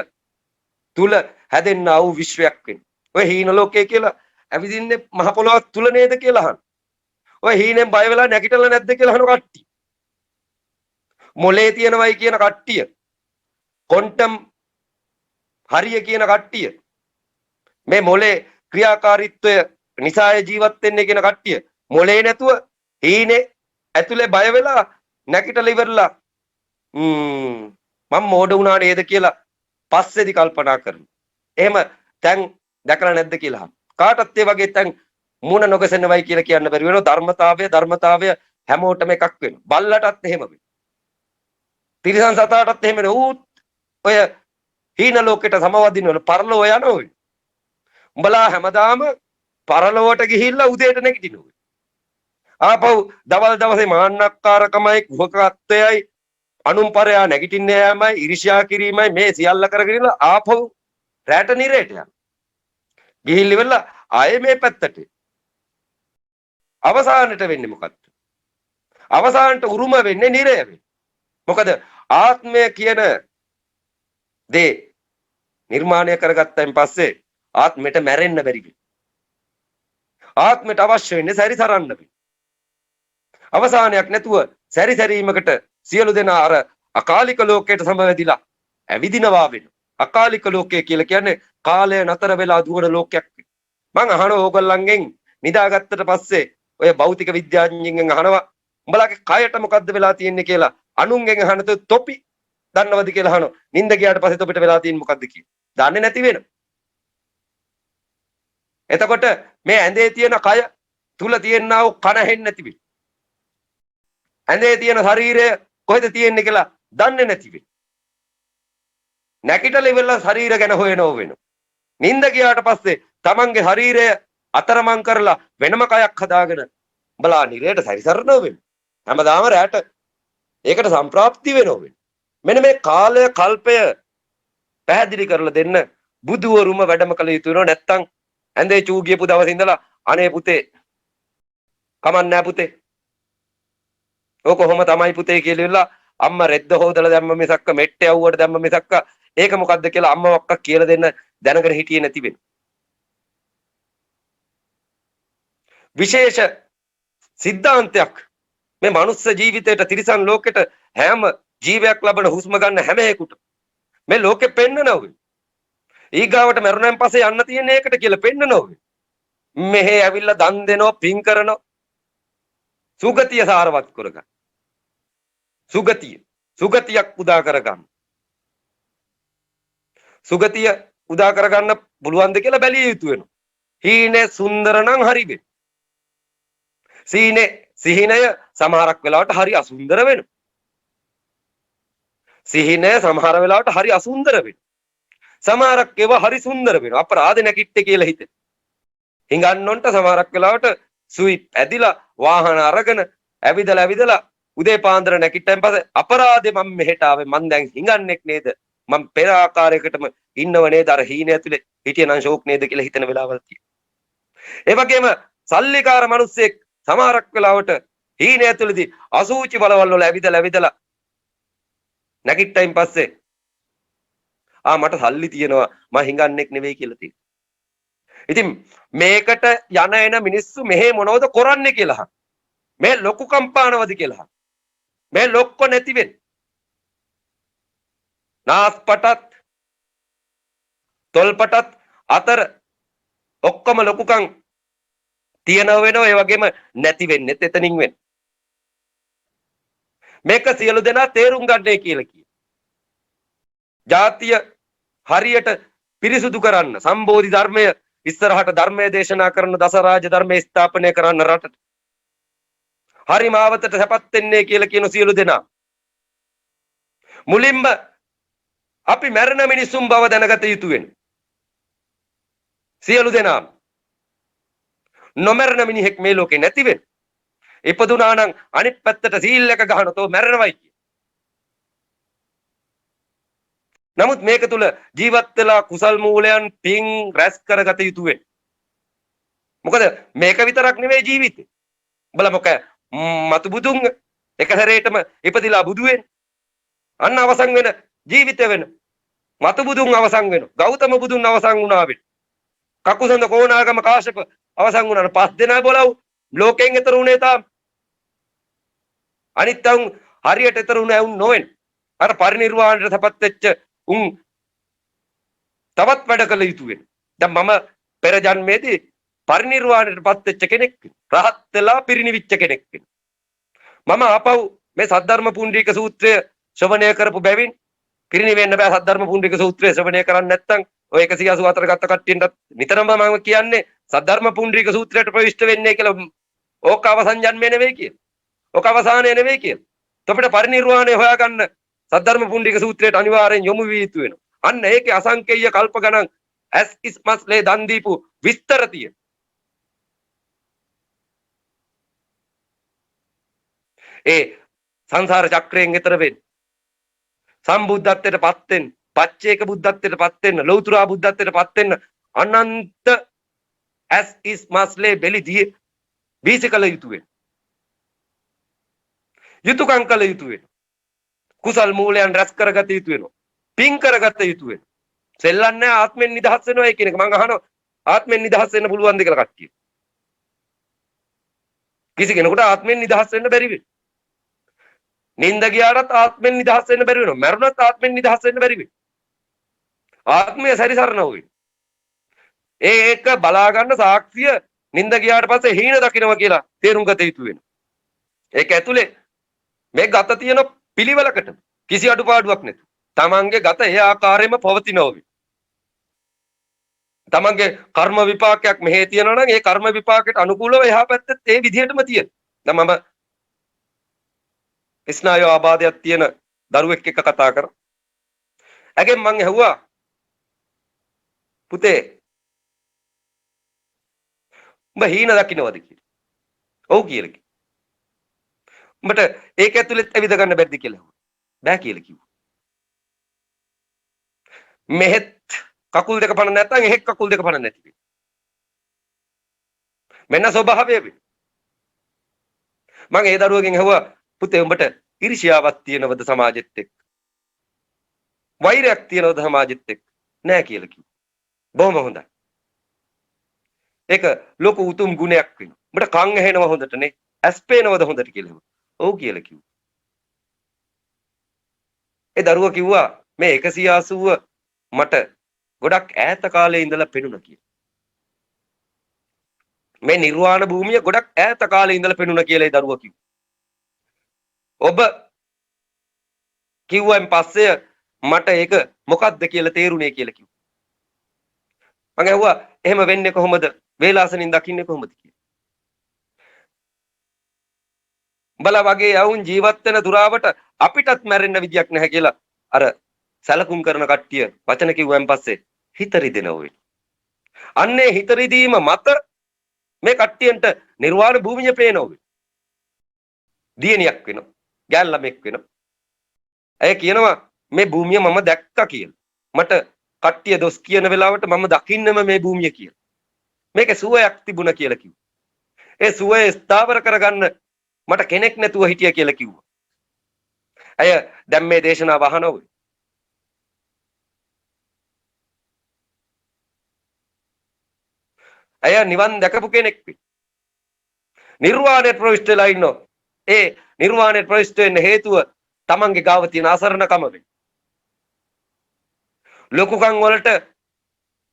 තුල හැදෙන්නා වූ විශ්වයක් වෙනවා. ඔය හීන ලෝකය කියලා ඇවිදින්නේ මහ පොළොවක් තුල නේද කියලා අහන. ඔය හීනෙන් බය වෙලා නැගිටලා නැද්ද කියලා අහන කට්ටිය. මොලේ තියෙනවයි කියන කට්ටිය. ක්වොන්ටම් හරිය කියන කට්ටිය. මේ මොලේ ක්‍රියාකාරීත්වය නිසා ජීවත් වෙන්නේ කියන කට්ටිය. මොලේ නැතුව හීනේ ඇතුලේ බය වෙලා නැගිටලා ඉවරලා මම මෝඩ වුණා නේද කියලා පස්සේදී කල්පනා කරනවා. එහෙම දැන් දැකලා නැද්ද කියලා අහන. කාටත් ඒ වගේ දැන් මුණ නොගසනවයි කියලා කියන්න බැරි වෙනවා. ධර්මතාවය හැමෝටම එකක් වෙනවා. බල්ලටත් එහෙම වෙනවා. තිරිසන් සතාටත් එහෙම වෙනවා. ඌත් ඔය හීන ලෝකෙට සමවදිනවල පරලෝ යනවා. උඹලා හැමදාම පරලෝවට ගිහිල්ලා උදේට නැගිටිනවා. ආපහු දවල් දවසේ මාන්නක්කාරකමයි කුහකත්වයයි අනුම්පරයා නැගිටින්නේ යෑමයි ඉරිෂ්‍යා කිරීමයි මේ සියල්ල කරගෙන ඉන්න ආපහු රැට නිරේට යනවා. ගිහිල්ල ඉවරලා ආයේ මේ පැත්තට. අවසානට වෙන්නේ මොකක්ද? අවසානට උරුම වෙන්නේ නිරය වෙන්නේ. මොකද ආත්මය කියන දේ නිර්මාණය කරගත්තයින් පස්සේ ආත්මයට මැරෙන්න බැරි වෙයි. ආත්මයට අවශ්‍ය වෙන්නේ සැරිසරන්න වෙයි. අවසානයක් නැතුව සැරිසැරීමකට සියලු දෙනා අර අකාලික ලෝකයට සමවැදිලා ඇවිදිනවා වෙනවා. අකාලික ලෝකය කියලා කියන්නේ කාලය නතර වෙලා දුවන ලෝකයක්. මං අහනවා ඕගොල්ලන්ගෙන් නිදාගත්තට පස්සේ ඔය භෞතික විද්‍යාඥයින්ගෙන් අහනවා උඹලාගේ කයට මොකද්ද වෙලා තියෙන්නේ කියලා. අනුන්ගෙන් අහනත තොපි දන්නවද කියලා අහනවා. නිින්ද ගියාට පස්සේ තොපිට වෙලා තියෙන්නේ මොකද්ද කියලා. දන්නේ නැති වෙනවා. එතකොට මේ ඇඳේ තියෙන කය තුල තියෙනා වූ කන හෙන්නේ නැති වෙයි. ඇඳේ තියෙන ශරීරය කොහෙද තියෙන්නේ කියලා දන්නේ නැති වෙයි. නැකිටල ඉවරලා ශරීර ගැන හොයනව වෙනවා. නිින්ද ගියාට පස්සේ තමන්ගේ ශරීරය අතරමං කරලා වෙනම කයක් හදාගෙන බලා නිරයට සැරිසරනව වෙනවා. හැමදාම රැට ඒකට සම්ප්‍රාප්ති වෙනව වෙනවා. මෙන්න මේ කාලය කල්පය පැහැදිලි කරලා දෙන්න බුදුවරුම වැඩම කළ යුතු වෙනවා. නැත්තම් ඇඳේ චූ ගියපු දවසේ ඉඳලා අනේ පුතේ කමන්නෑ පුතේ ඕක කොහොම තමයි පුතේ කියලා ඉල්ලලා අම්මා රෙද්ද හොදලා දැම්ම මිසක්ක මෙට්ට යවුවට දැම්ම මිසක්ක ඒක මොකද්ද කියලා අම්මා ඔක්ක කියලා දෙන්න දැනගෙන හිටියේ නැති වෙන. විශේෂ සිද්ධාන්තයක් මේ මනුස්ස ජීවිතයට තිරිසන් ලෝකෙට හැම ජීවයක් ලබන හුස්ම ගන්න හැම එකකට මේ ලෝකෙ පෙන්නනවා. ඊගාවට මරුණන් පස්සේ යන්න තියෙන එකට කියලා පෙන්නනවා. මෙහෙ ඇවිල්ලා දන් දෙනවා පින් කරනවා. සුගතිය සාරවත් කරගන්න. සුගතියක් උදා කරගන්න. සුගතිය උදා කරගන්න පුළුවන්ද කියලා බැලිය යුතු වෙනවා. හීනේ සුන්දර නම් හරි වෙයි. සිහිනය සමහරක් වෙලාවට හරි අසුන්දර වෙනවා. සිහිනය සමහර වෙලාවට හරි අසුන්දර වෙනවා. සමහරක් ඒවා හරි සුන්දර වෙනවා. අපරාධ නැකිට්ටේ කියලා හිතේ. හිඟන්නොන්ට සමහරක් වෙලාවට සුයි ඇදිලා වාහන අරගෙන ඇවිදලා උදේ පාන්දර නැගිට්ටන් පස්සේ අපරාධේ මම මෙහෙට ආවේ මං දැන් හිඟන්නෙක් නේද මම පෙර ආකාරයකටම ඉන්නව නේද අර හීනය ඇතුලේ හිටියනම් ෂෝක් නේද කියලා හිතන වෙලාවල් තියෙනවා. ඒ වගේම සල්ලිකාර මිනිස්සෙක් සමහරක් වෙලාවට හීනය ඇතුලේදී අසූචි බලවල් වල ඇවිදලා නැගිට්ටයින් පස්සේ මට සල්ලි තියෙනවා මම හිඟන්නෙක් නෙවෙයි කියලා තියෙනවා. ඉතින් මේකට යන එන මිනිස්සු මෙහෙ මොනවද කරන්නේ කියලා මේ ලොකු කම්පානවද කියලා මේ ලොක්කො නැති වෙන්නේ නාස්පටත් තොල්පටත් අතර ඔක්කොම ලොකුකම් තියනව වෙනවා ඒ වගේම නැති වෙන්නේ එතනින් වෙන්නේ මේක සියලු දෙනා තේරුම් ගන්නයි කියලා කියනවා. ජාතිය හරියට පිරිසුදු කරන්න සම්බෝධි ධර්මය ඉස්සරහට ධර්මයේ දේශනා කරන දසරාජ ධර්මයේ ස්ථාපනය කරන්න රටට හරි මාවතට සැපත් වෙන්නේ කියලා කියන සියලු දෙනා මුලින්ම අපි මරණ මිනිසුන් බව දැනගත යුතු වෙනවා. සියලු දෙනා නොමරණ මිනිහෙක් මේ ලෝකේ නැති වෙන. ඉපදුනා නම් අනිත් පැත්තට සීල් එක ගහනතෝ මැරෙනවයි කිය. නමුත් මේක තුල ජීවත් වෙලා කුසල් මූලයන් පින් රැස් කරගත යුතු වෙන. මොකද මේක විතරක් නෙවෙයි ජීවිතේ. උඹලා මොක මතු බුදුන් එක හැරේටම ඉපදිලා බුදු වෙන්න. අන්න අවසන් වෙන ජීවිතය වෙන. මතු බුදුන් අවසන් වෙන. ගෞතම බුදුන් අවසන් වුණා වෙන. කකුසඳ කොණාගම කාශ්‍යප අවසන් වුණාට පස් දෙනා බලව් ලෝකෙන් එතර උනේ තාම. අනිත්යන් හරියට එතර උනේ වුන් නොවෙන්. අර පරිනිර්වාණයට තපත් වෙච්ච උන් තවත් වැඩ කළ යුතු වෙන. දැන් මම පෙර ජන්මේදී පරිනිර්වාණයටපත් වෙච්ච කෙනෙක් රහත් වෙලා පිරිනිවිච්ච කෙනෙක් මම ආපහු මේ සද්ධර්ම පුණ්ඩරීක සූත්‍රය ශ්‍රවණය කරපු බැවින් පිරිනිවෙන්න බෑ. සද්ධර්ම පුණ්ඩරීක සූත්‍රය ශ්‍රවණය කරන්නේ නැත්නම් ඔය 184 ගත්ත කට්ටියන්ට නිතරම මම කියන්නේ සද්ධර්ම පුණ්ඩරීක සූත්‍රයට ප්‍රවිෂ්ඨ වෙන්නේ කියලා. ඕක අවසන් ජන්මේ නෙවෙයි කියලා. ඕක අවසානය නෙවෙයි කියලා. අපිට පරිනිර්වාණය හොයාගන්න සද්ධර්ම පුණ්ඩරීක සූත්‍රයට අනිවාර්යෙන් යොමු වී යුතු වෙනවා. අන්න ඒකේ අසංකේය කල්ප ගණන් ඇස් ඉස්මස්ලේ දන් දීපු විස්තර තියෙන. ඒ සංසාර චක්‍රයෙන් එතර වෙන්න. සම්බුද්ධත්වයට පත් වෙන්න, පච්චේක බුද්ධත්වයට පත් වෙන්න, ලෞතර බුද්ධත්වයට පත් වෙන්න අනන්ත ඇස් ඉස්මස්ලේ බෙලිදී බීජකල යුතු වෙන්න. යුතුයකම් කළ යුතු වෙන්න. කුසල් මූලයන් රැස් කරගත යුතු වෙනවා. පින් කරගත යුතු වෙනවා. සෙල්ලන්නේ ආත්මෙන් නිදහස් වෙනවා කියන එක මම අහනවා. ආත්මෙන් නිදහස් වෙන්න පුළුවන්ද කියලා කට්ටිය. කිසි කෙනෙකුට ආත්මෙන් නිදහස් වෙන්න බැරි වෙයි. නින්ද ගියාට ආත්මෙන් නිදහස් වෙන්න බැරි වෙනවා. මරුණත් ආත්මෙන් නිදහස් වෙන්න බැරි වෙයි. ආත්මය සැරිසරනවා වෙයි. ඒක බලා ගන්න සාක්ෂිය නින්ද ගියාට පස්සේ හීන දකින්නවා කියලා තේරුම් ගත යුතු වෙනවා. ඒක ඇතුලේ මේ ගත තියෙන පිළිවෙලකට කිසි අඩුපාඩුවක් නැතු. තමන්ගේ ගත ඒ ආකාරයෙන්ම පවතිනවා වෙයි. තමන්ගේ කර්ම විපාකයක් මෙහෙ තියෙනවා නම් ඒ කර්ම විපාකයට අනුකූලව එහා පැත්තේ ඒ විදිහටම තියෙන. දැන් මම ස්නායු ආබාධයක් තියෙන දරුවෙක් එක්ක කතා කරා. ඇගෙන් මං ඇහුවා පුතේ උඹ හීන දකින්නවද කියලා. ඔව් කියලා කිව්වා. උඹට ඒක ඇතුළෙත් ඇවිද ගන්න බැරිද කියලා ඇහුවා. බෑ කියලා කිව්වා. මෙහෙත් කකුල් දෙක පන නැත්නම් එහෙත් කකුල් දෙක පන නැති වෙයි. මෙන්න ස්වභාවය වෙයි. මම ඒ දරුවගෙන් ඇහුවා පුතේ උඹට ඊර්ෂ්‍යාවක් තියෙනවද සමාජෙත් එක්ක? වෛරයක් තියෙනවද සමාජෙත් එක්ක? නෑ කියලා කිව්වා. බොහොම හොඳයි. ඒක ලොකු උතුම් ගුණයක් වෙනවා. උඹට කන් ඇහෙනව හොඳට නේ. ඇස් පේනවද හොඳට කියලා ඇහුවා. ඔව් කියලා කිව්වා. ඒ දරුවා කිව්වා මේ 180 මට ගොඩක් ඈත කාලේ ඉඳලා පෙනුණා කියලා. මේ නිර්වාණ භූමිය ගොඩක් ඈත කාලේ ඉඳලා පෙනුණා කියලා ඒ දරුවා කිව්වා. ඔබ කිව්වන් පස්සේ මට ඒක මොකක්ද කියලා තේරුණේ කියලා කිව්වා. මම ඇහුවා එහෙම වෙන්නේ කොහොමද? වේලාසනින් දකින්නේ කොහොමද කියලා. බලා වගේ යවුන් ජීවත් වෙන දුරාවට අපිටත් මැරෙන්න විදියක් නැහැ කියලා අර සැලකුම් කරන කට්ටිය වචන කිව්වන් පස්සේ හිත රිදෙනවා. අන්නේ හිත රිදීම මත මේ කට්ටියන්ට නිර්වාණ භූමිය පේනවා. දියණියක් වෙනවා. ගෑන් ළමෙක් වෙනවා. ඇය කියනවා මේ භූමිය මම දැක්කා කියලා. මට කට්ටිය දොස් කියන වෙලාවට මම දකින්නම මේ භූමිය කියලා. මේකේ සුවයක් තිබුණා කියලා කිව්වා. ඒ සුවය ස්ථාවර කරගන්න මට කෙනෙක් නැතුව හිටියා කියලා කිව්වා. ඇය දැන් මේ දේශනාව අහනවා. ඇය නිවන් දැකපු කෙනෙක් වෙයි. නිර්වාණයට ප්‍රවිෂ්ඨ වෙලා ඉන්නවා. ඒ නිර්වාණයට ප්‍රවිෂ්ඨ වෙන්න හේතුව තමන්ගේ ගාව තියෙන අසරණකම වෙයි. ලොකුකම් වලට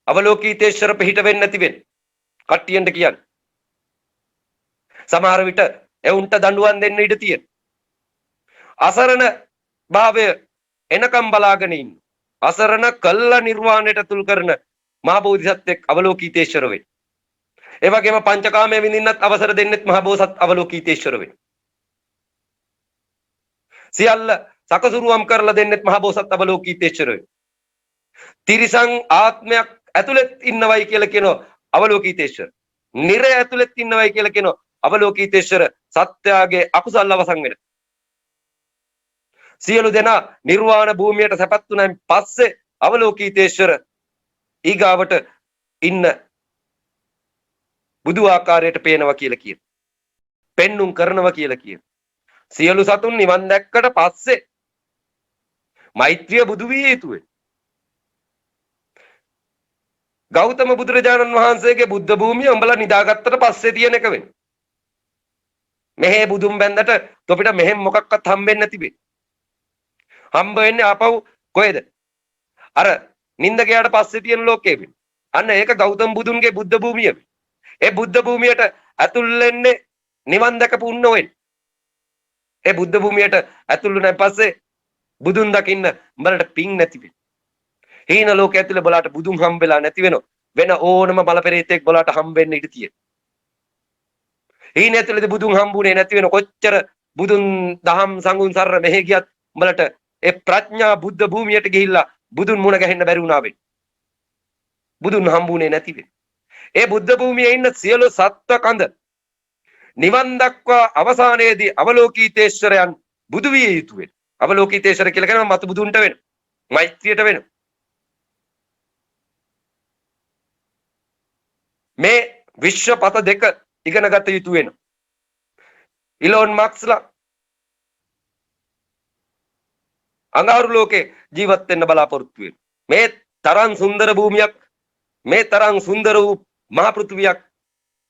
අවලෝකීතේශ්වර පිහිට වෙන්නේ නැති වෙන්නේ. කට්ටියන්ට කියන්නේ. සමහර විට එවුන්ට දඬුවම් දෙන්න ඉඩ තියෙන. අසරණ භාවය එනකම් බලාගෙන ඉන්න. අසරණ කල්ල නිර්වාණයට අතුල් කරන මහා බෝධිසත්වෙක් අවලෝකීතේශ්වර වෙයි. ඒ වගේම පංචකාමයේ විඳින්නත් අවසර දෙන්නෙත් මහා බෝසත් අවලෝකීතේශ්වර වෙයි. සියල්ල සකසුරුවම් කරලා දෙන්නෙත් මහා බෝසත් අවලෝකීතේශ්වර වෙයි. තිරිසං ආත්මයක් ඇතුළෙත් ඉන්නවයි කියලා කියනවා අවලෝකීතේශ්වර. නිරය ඇතුළෙත් ඉන්නවයි කියලා කියනවා අවලෝකීතේශ්වර. සත්‍යයේ අකුසල් අවසන් වෙන. සියලු දෙනා නිර්වාණ භූමියට සැපත් වුණාන් පස්සේ අවලෝකීතේශ්වර ඊගාවට ඉන්න බුදු ආකාරයට පේනවා කියලා කියන. පෙන්눔 කරනවා කියලා කියන. සියලු සතුන් නිවන් දැක්කට පස්සේ මෛත්‍රිය බුදු විය යුතුයි. ගෞතම බුදුරජාණන් වහන්සේගේ බුද්ධ භූමිය උඹලා නිදාගත්තට පස්සේ තියෙන එක වෙන්නේ. මෙහෙ බුදුන් බැන්දට තොපිට මෙහෙම මොකක්වත් හම්බෙන්නේ නැති වෙයි. හම්බ වෙන්නේ ආපහු කොහෙද? අර නින්ද ගියාට පස්සේ තියෙන ලෝකෙ වෙන්නේ. අන්න ඒක ගෞතම බුදුන්ගේ බුද්ධ භූමිය. ඒ බුද්ධ භූමියට ඇතුල් වෙන්නේ නිවන් දැකපු උන්න වෙන්නේ. ඒ බුද්ධ භූමියට ඇතුල් වුණාන් පස්සේ බුදුන් දකින්න උඹලට පිං නැති වෙයි. හීන ලෝකයේ ඇතුලේ බලට බුදුන් හම්බෙලා නැති වෙනවා. වෙන ඕනම බලපෙරේතෙක් බලට හම්බෙන්න ඉඩ තියෙන. හීන ඇතුලේදී බුදුන් හම්බුනේ නැති වෙන කොච්චර බුදුන් දහම් සංගුණ සරර මෙහෙ ගියත් උඹලට ඒ ප්‍රඥා බුද්ධ භූමියට ගිහිල්ලා බුදුන් මුණ ගැහෙන්න බැරි වුණා වෙයි. බුදුන් හම්බුනේ නැති වෙයි. ඒ බුද්ධ භූමියේ ඉන්න සියලු සත්ව කඳ නිවන් දක්වා අවසානයේදී අවලෝකීතේශ්වරයන් බුදු විය යුතු වෙන. අවලෝකීතේශ්වර කියලා කියනවා මතු බුදුන්ට වෙන. මෛත්‍රියට වෙන. මේ විශ්වපත දෙක ඉගෙන ගත යුතු වෙන. ඉලෝන් මස්ක්ලා අඟහරු ලෝකේ ජීවත් වෙන්න බලාපොරොත්තු වෙන. මේ තරම් සුන්දර භූමියක්, මේ තරම් සුන්දර වූ මහ පෘථිවියක්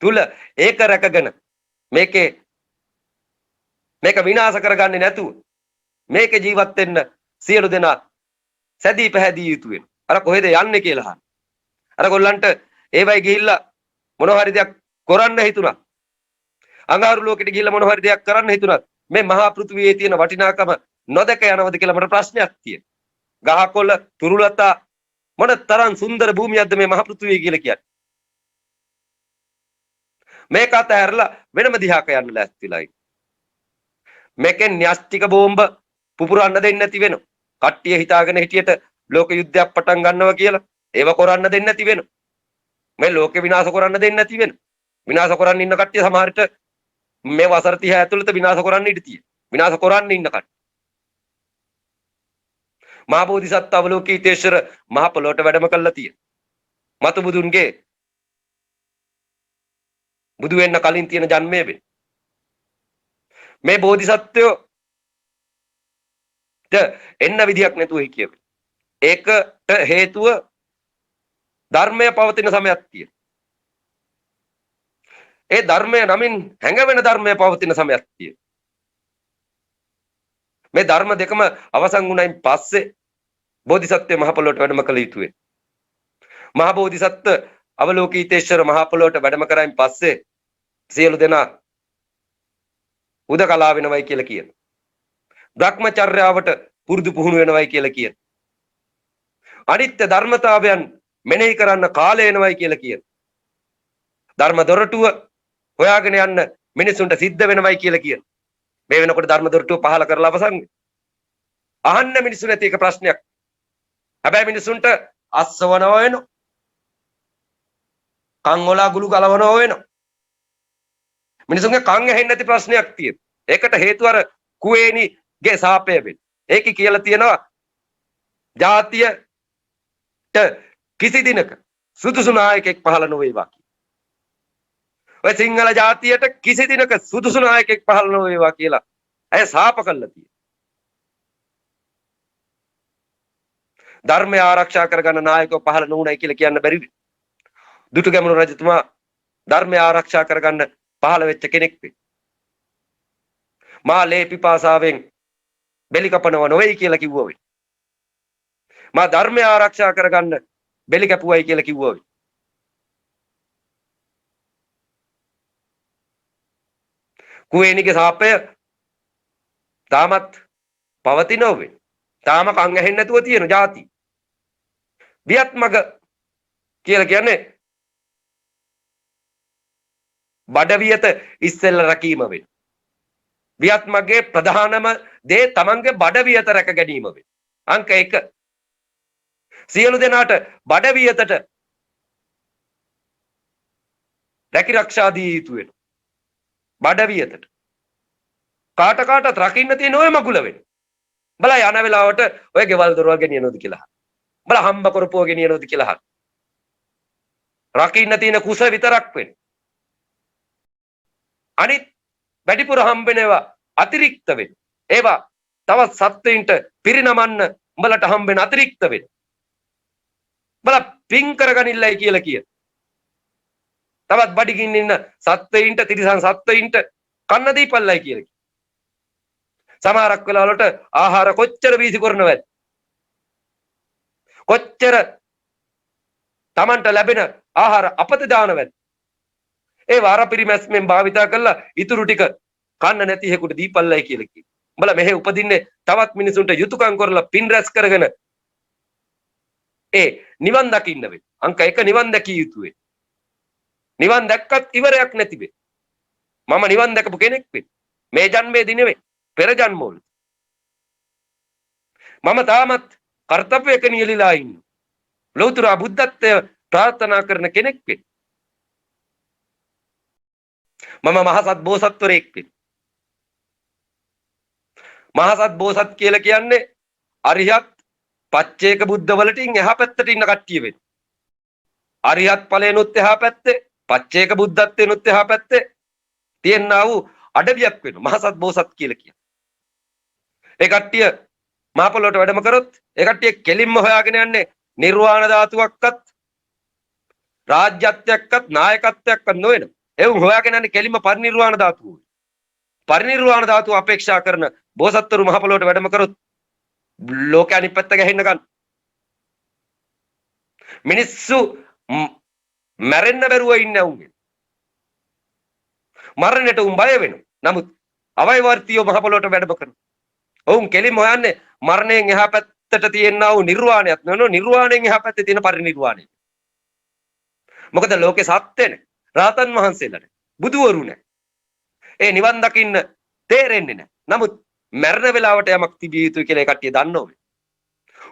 තුල ඒක රැකගෙන මේක විනාශ කරගන්නේ නැතුව මේක ජීවත් වෙන්න සියලු දෙනා සැදී පැහැදී යුතු වෙන. අර කොහෙද යන්නේ කියලා අහන. අර ගොල්ලන්ට ඒවයි ගිහිල්ලා මොනවා හරි දෙයක් කරන්න හිතුණා. අඟහරු ලෝකෙට ගිහිල්ලා මොනවා හරි දෙයක් කරන්න හිතුණා. මේ මහා පෘථිවියේ තියෙන වටිනාකම නොදක යනවද කියලා මට ප්‍රශ්නයක් තියෙනවා. ගහකොළ තුරුලතා මොන තරම් සුන්දර භූමියක්ද මේ මහා පෘථිවිය කියලා කියන්නේ. මේක අතහැරලා වෙනම දිහාක යන්න ලෑස්තිලා ඉන්න. මේකෙන් න්‍යෂ්ටික බෝම්බ පුපුරන්න දෙන්නේ නැති වෙනවා. කට්ටිය හිතාගෙන හිටියට ලෝක යුද්ධයක් පටන් ගන්නවා කියලා ඒව කරන්න දෙන්නේ නැති වෙනවා. මේ ලෝකේ විනාශ කරන්න දෙන්නේ නැති වෙනවා. විනාශ කරන්න ඉන්න කට්ටිය සමහරට මේ වසර 30 ඇතුළත විනාශ කරන්න ඉඩ තියෙනවා. විනාශ කරන්න ඉන්න කට්ටිය. මහා බෝධිසත්ව අවලෝකීතේශ්වර මහ පොළොවට වැඩම කළා තියෙනවා. මතු බුදුන්ගේ බුදු වෙන්න කලින් තියෙන ජන්මයේ වෙන්නේ. මේ බෝධිසත්වයෝ එන්න විදියක් නැතුව හිටියේ. ඒකට හේතුව ධර්මය පවතින සමයක් තියෙනවා. ඒ ධර්මය නමින් හැඟවෙන ධර්මය පවතින සමයක් තියෙනවා. මේ ධර්ම දෙකම අවසන් වුණයින් පස්සේ බෝධිසත්වය මහ පොළොවට වැඩම කළ යුතුය. මහ බෝධිසත්ව අවලෝකීතේශ්වර මහ පොළොවට වැඩම කරයින් පස්සේ සියලු දෙනා උදකලා වෙනවයි කියලා කියන. භ්‍රමචර්යාවට පුරුදු පුහුණු වෙනවයි කියලා කියන. අනිත්‍ය ධර්මතාවයන් මෙනෙහි කරන්න කාලය එනවයි කියලා කියන. ධර්ම දොරටුව හොයාගෙන යන්න මිනිසුන්ට සිද්ධ වෙනවයි කියලා කියන. මේ වෙනකොට ධර්ම දොරටුව පහල කරලා අවසන්. අහන්න මිනිසු නැති එක ප්‍රශ්නයක්. හැබැයි මිනිසුන්ට අස්සවනවා වෙනවා. කන් වල ගුළු ගලවනවා වෙනවා. මිනිසුන්ගේ කන් ඇහෙන්නේ නැති ප්‍රශ්නයක් තියෙනවා. ඒකට හේතුව අර කුවේණිගේ සාපය වෙන්නේ. ඒකේ කියලා තියෙනවා ජාතියට කිසි දිනක සුදුසු නායකයෙක් පහළ නොවේවා කියලා. ඔය සිංහල ජාතියට කිසි දිනක සුදුසු නායකයෙක් පහළ නොවේවා කියලා ඇය සාප කළා තියෙනවා. ධර්මය ආරක්ෂා කරගන්න නායකයෝ පහළ නොවුණයි කියලා කියන්න බැරිද? දුටුගැමුණු රජතුමා ධර්මය ආරක්ෂා කරගන්න පහළ වෙච්ච කෙනෙක් වෙයි. මා ලේ පිපාසාවෙන් බෙලි කපනව නොවේයි කියලා කිව්වා වෙයි. මා ධර්මය ආරක්ෂා කරගන්න බෙලි කැපුවයි කියලා කිව්වා වෙයි. කුවේණිගේ සාපය තාමත් පවතිනව වෙයි. තාම කන් ඇහෙන්නේ නැතුව තියෙන જાති. වියත්මග කියලා කියන්නේ බඩවියත ඉස්සෙල්ල රැකීම වෙයි. වියත්මගේ ප්‍රධානම දේ තමන්ගේ බඩවියත රැක ගැනීම වෙයි. අංක 1. සියලු දෙනාට බඩවියතට රැකිරක්ෂා දිය යුතු වෙනවා. බඩවියතට කාටත් රකින්න තියෙන ඔය මගුල වෙන. බලා යන වෙලාවට ඔය ගෙවල් දොරවල් ගෙනියනවද කියලා. බලා හම්බ කරපුව ගෙනියනවද කියලා. රකින්න තියෙන කුස විතරක් වෙන. අනිත් වැඩිපුර හම්බෙනවා අතිරික්ත වෙන. ඒවා තවත් සත්ත්වයින්ට පිරිනමන්න උඹලට හම්බෙන අතිරික්ත වෙන. බලා පින් කරගනින්නයි කියලා කිය. තවත් බඩගින්න ඉන්න සත්ත්වයින්ට තිරිසන් සත්ත්වයින්ට කන්න දීපල්ලයි කියලා කිය. සමහරක් වෙලාවලට ආහාර කොච්චර වීසි කරනවද? කොච්චර Tamanට ලැබෙන ආහාර අපත දානවද? ඒ වාර පිරිමැස්මෙන් භාවිතා කළා ඉතුරු ටික කන්න නැති හේකුට දීපල්ලයි කියලා කිව්වා. උඹලා මෙහෙ උපදින්නේ තවත් මිනිසුන්ට යුතුයකම් කරලා පින් රැස් කරගෙන ඒ නිවන් දකින්න වෙයි. අංක 1 නිවන් දැකිය යුතුයි. නිවන් දැක්කත් ඉවරයක් නැති වෙයි. මම නිවන් දැකපු කෙනෙක් වෙයි. මේ ජන්මේදී නෙවෙයි පෙර ජන්මවල. මම තාමත් කර්තව්‍යයක නියලිලා ඉන්නේ. ලෞතර බුද්ධත්වය ප්‍රාර්ථනා කරන කෙනෙක් වෙයි. මම මහසත් බෝසත්වරයෙක් වෙයි. මහසත් බෝසත් කියලා කියන්නේ අරිහත් පච්චේක බුද්ධ වලටින් එහා පැත්තට ඉන්න කට්ටිය වෙයි. අරිහත් ඵලයනොත් එහා පැත්තේ පච්චේක බුද්ධත්වයනොත් එහා පැත්තේ තියෙනා වූ අඩවියක් වෙනවා. මහසත් බෝසත් කියලා කියන්නේ. ඒ කට්ටිය මහ පොළොවට වැඩම කරොත් ඒ කට්ටිය කෙලින්ම හොයාගෙන යන්නේ නිර්වාණ ධාතුවක්වත් රාජ්‍යත්වයක්වත් නායකත්වයක්වත් නොවන. ඒ හොයාගෙන යන්නේ කෙලින්ම පරිනිර්වාණ ධාතුව. පරිනිර්වාණ ධාතුව අපේක්ෂා කරන බෝසත්වරු මහ පොළොවට වැඩම කරොත් ලෝක අනිත් පැත්ත ගහින්න ගන්න. මිනිස්සු මැරෙන්න බැරුව ඉන්නේ උන්ගේ. මරණයට උන් බය වෙනවා. නමුත් අවයවර්තියෝ මහ පොළොවට වැඩම කරනවා. ඔවුන් කෙලින්ම හොයන්නේ මරණයෙන් එහා පැත්තට තියෙනා වූ නිර්වාණයක් නෙවෙයි නිර්වාණයෙන් එහා පැත්තේ තියෙන පරිනිර්වාණය. මොකද ලෝකේ සත්‍ය නැහැ. රාතන් වහන්සේලා නැහැ. බුදුවරු නැහැ. ඒ නිවන් දකින්න තේරෙන්නේ නැහැ. නමුත් මරණ වේලාවට යමක් තිබිය යුතුයි කියලා ඒ කට්ටිය දන්නෝවේ.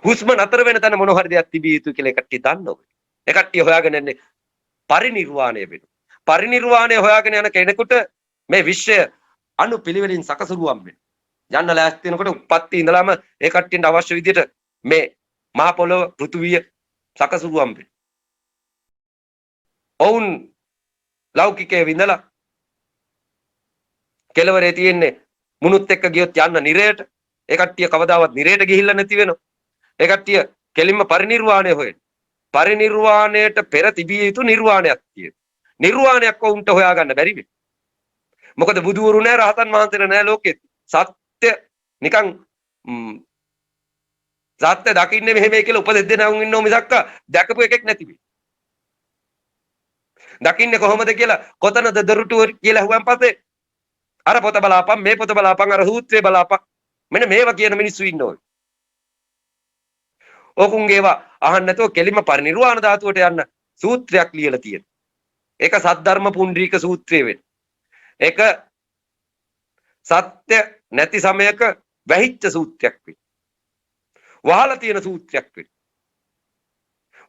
හුස්ම නතර වෙන තැන මොන හරි දෙයක් තිබිය යුතුයි කියලා ඒ කට්ටිය දන්නෝවේ. ඒ කට්ටිය හොයාගෙන යන්නේ පරිනිර්වාණය වෙනවා. පරිනිර්වාණය හොයාගෙන යන කෙනෙකුට මේ විශ්වය අනුපිළිවෙලින් සකසුරුවම් වෙනවා. යන්න ලෑස්ති වෙනකොට උප්පත්ති ඉඳලාම ඒ කට්ටියන්ට අවශ්‍ය විදිහට මේ මහ පොළොව පෘථුවිය සකසුරුවම් වෙනවා. ඔවුන් ලෞකිකයේ විඳලා කෙලවරේ තියෙන්නේ මුනුත් එක්ක ගියොත් යන්න නිරයට. ඒ කට්ටිය කවදාවත් නිරයට ගිහිල්ලා නැති වෙනවා. ඒ කට්ටිය කෙලින්ම පරිනිර්වාණය හොයන. පරිනිර්වාණයට පෙර තිබිය යුතු නිර්වාණයක් තියෙනවා. නිර්වාණයක් වුන්ට හොයාගන්න බැරි වෙයි. මොකද බුදුවරු නැහැ රහතන් වහන්සේලා නැහැ ලෝකෙත්. සත්‍ය නිකන් සත්‍ය දකින්නේ මෙහෙමයි කියලා උපදෙස් දෙනවුන් ඉන්නව මිසක් දැකපු එකෙක් නැති වෙයි. දකින්නේ කොහොමද කියලා කොතනද දොරටුව කියලා හුවන් පස්සේ අර පොත බලාපන් මේ පොත බලාපන් අර සූත්‍රය බලාපන් මෙන්න මේවා කියන මිනිස්සු ඉන්නෝයි. ඕකුන්ගේ ඒවා අහන්න නැතුව කෙලින්ම පරිනිර්වාණ ධාතුවට යන්න සූත්‍රයක් ලියලා තියෙනවා. ඒක සද්ධර්ම පුණ්ඩරීක සූත්‍රය වෙන්නේ. ඒක සත්‍ය නැති සමයක වැහිච්ච සූත්‍රයක් වෙයි. වහලා තියෙන සූත්‍රයක් වෙයි.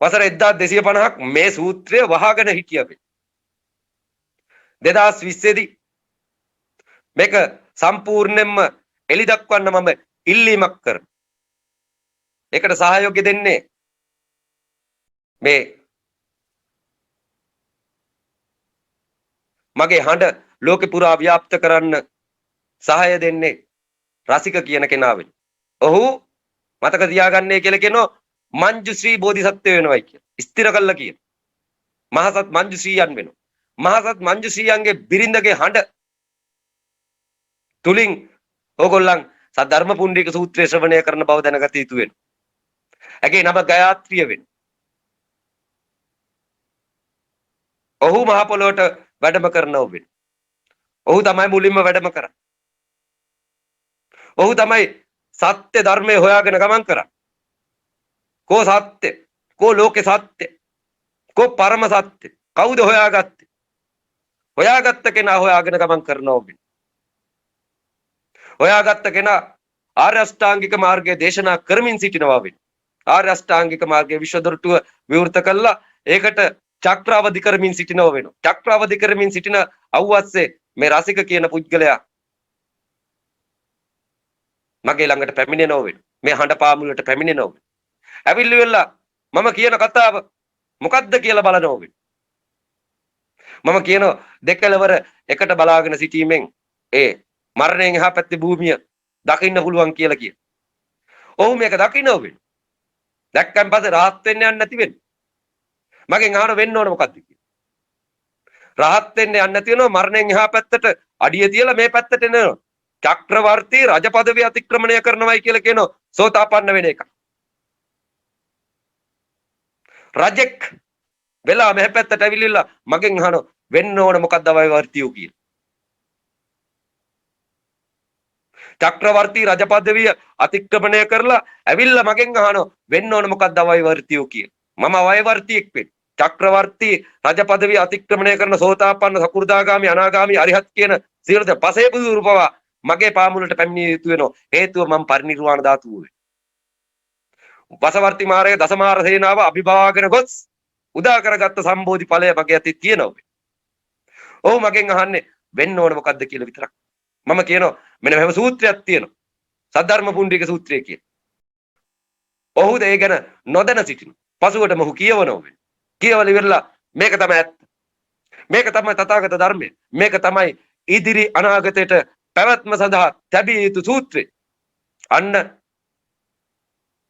වසර 1250ක් මේ සූත්‍රය වහගෙන හිටියා වෙයි. 2020 දී මේක සම්පූර්ණයෙන්ම එලි දක්වන්න මම ඉල්ලීමක් කරනවා. ඒකට සහයෝගය දෙන්නේ මේ මගේ හඬ ලෝකේ පුරා ව්‍යාප්ත කරන්න සහාය දෙන්නේ රසික කියන කෙනා වෙන. ඔහු මතක තියාගන්නේ කියලා කියනවා මංජුශ්‍රී බෝධිසත්වය වෙනවයි කියලා. ස්ථිර කළා කියන. මහසත් මංජුශ්‍රීයන් වෙනවා. මහසත් මංජුශ්‍රීයන්ගේ බිරිඳගේ හඬ තුලින් ඕගොල්ලන් සද්ධර්ම පුණ්ඩික සූත්‍රය ශ්‍රවණය කරන බව දැනගත යුතු වෙනවා. ඇගේ නම ගයාත්‍රිය වෙනවා. ඔහු මහ පොළොවට වැඩම කරනව වෙනවා. ඔහු තමයි මුලින්ම වැඩම කරන්නේ. ඔහු තමයි සත්‍ය ධර්මයේ හොයාගෙන ගමන් කරන්නේ. කෝ සත්‍ය? කෝ ලෝකේ සත්‍ය? කෝ පරම සත්‍ය? කවුද හොයාගත්තේ? හොයාගත්ත කෙනා හොයාගෙන ගමන් කරනවා වෙනවා. හොයාගත්ත කෙනා ආර්ය අෂ්ටාංගික මාර්ගයේ දේශනා කරමින් සිටිනවා වෙනවා. ආර්ය අෂ්ටාංගික මාර්ගයේ විශ්වදොරටුව විවෘත කළා ඒකට චක්‍රාවදි කරමින් සිටිනවා වෙනවා. චක්‍රාවදි කරමින් සිටින අවුවස්සේ මේ රසික කියන පුද්ගලයා මගේ ළඟට පැමිණෙනවා වෙනවා. මේ හඬ පාමුලට පැමිණෙනවා වෙනවා. ඇවිල්ලිවෙලා මම කියන කතාව මොකද්ද කියලා බලනවා වෙනවා. මම කියන දෙකලවර එකට බලාගෙන සිටීමෙන් ඒ මරණයෙන් එහා පැත්තේ භූමිය දකින්න පුළුවන් කියලා කියන. ඔහු මේක දකින්නව වෙනවා. දැක්කන් පස්සේ rahat වෙන්න යන්නේ නැති වෙන්නේ. මගෙන් අහන වෙන්න ඕන මොකද්ද කියලා. rahat වෙන්න යන්නේ නැති වෙනවා මරණයෙන් එහා පැත්තට අඩිය තියලා මේ පැත්තට එනවා. චක්‍රවර්ති රජ පදවිය අතික්‍රමණය කරනවායි කියලා කියනවා සෝතාපන්න වෙන එක. රජෙක් වෙලා මේ පැත්තට ඇවිල්ලා මගෙන් අහන වෙන්න ඕන මොකද්ද වෛවර්තියෝ කියලා. චක්‍රවර්ති රජ පදවිය අතික්‍රමණය කරලා ඇවිල්ලා මගෙන් අහනවා වෙන්න ඕන මොකක්ද වෛවර්තියෝ කියලා. මම වෛවර්තියෙක් වෙන්න. චක්‍රවර්ති රජ පදවිය අතික්‍රමණය කරන සෝතාපන්න සකු르දාගාමි අනාගාමි අරිහත් කියන සියලු පසේ බුදුරු පවා මගේ පාමුලට පැමිණිය යුතු වෙනවා. හේතුව මම පරිනිර්වාණ ධාතුව වේ. වසවර්ති මාරයේ දසමාර සේනාව අභිභාගන ගොස් උදා කරගත්ත සම්බෝධි ඵලය මගේ අතේ තියෙනවා. ඔව් මගෙන් අහන්නේ වෙන්න ඕන මොකද්ද කියලා විතරක්. මම කියනවා මෙන්න මෙහෙම සූත්‍රයක් තියෙනවා. සද්ධර්ම පුණ්ඩික සූත්‍රය කියන. ඔහුද ඒ ගැන නොදැන සිටින. පසුවට මොහු කියවනවා වෙන. කියවල ඉවරලා මේක තමයි ඇත්ත. මේක තමයි තථාගත ධර්මය. මේක තමයි ඉදිරි අනාගතයට පැවැත්ම සඳහා තැබිය යුතු සූත්‍රය. අන්න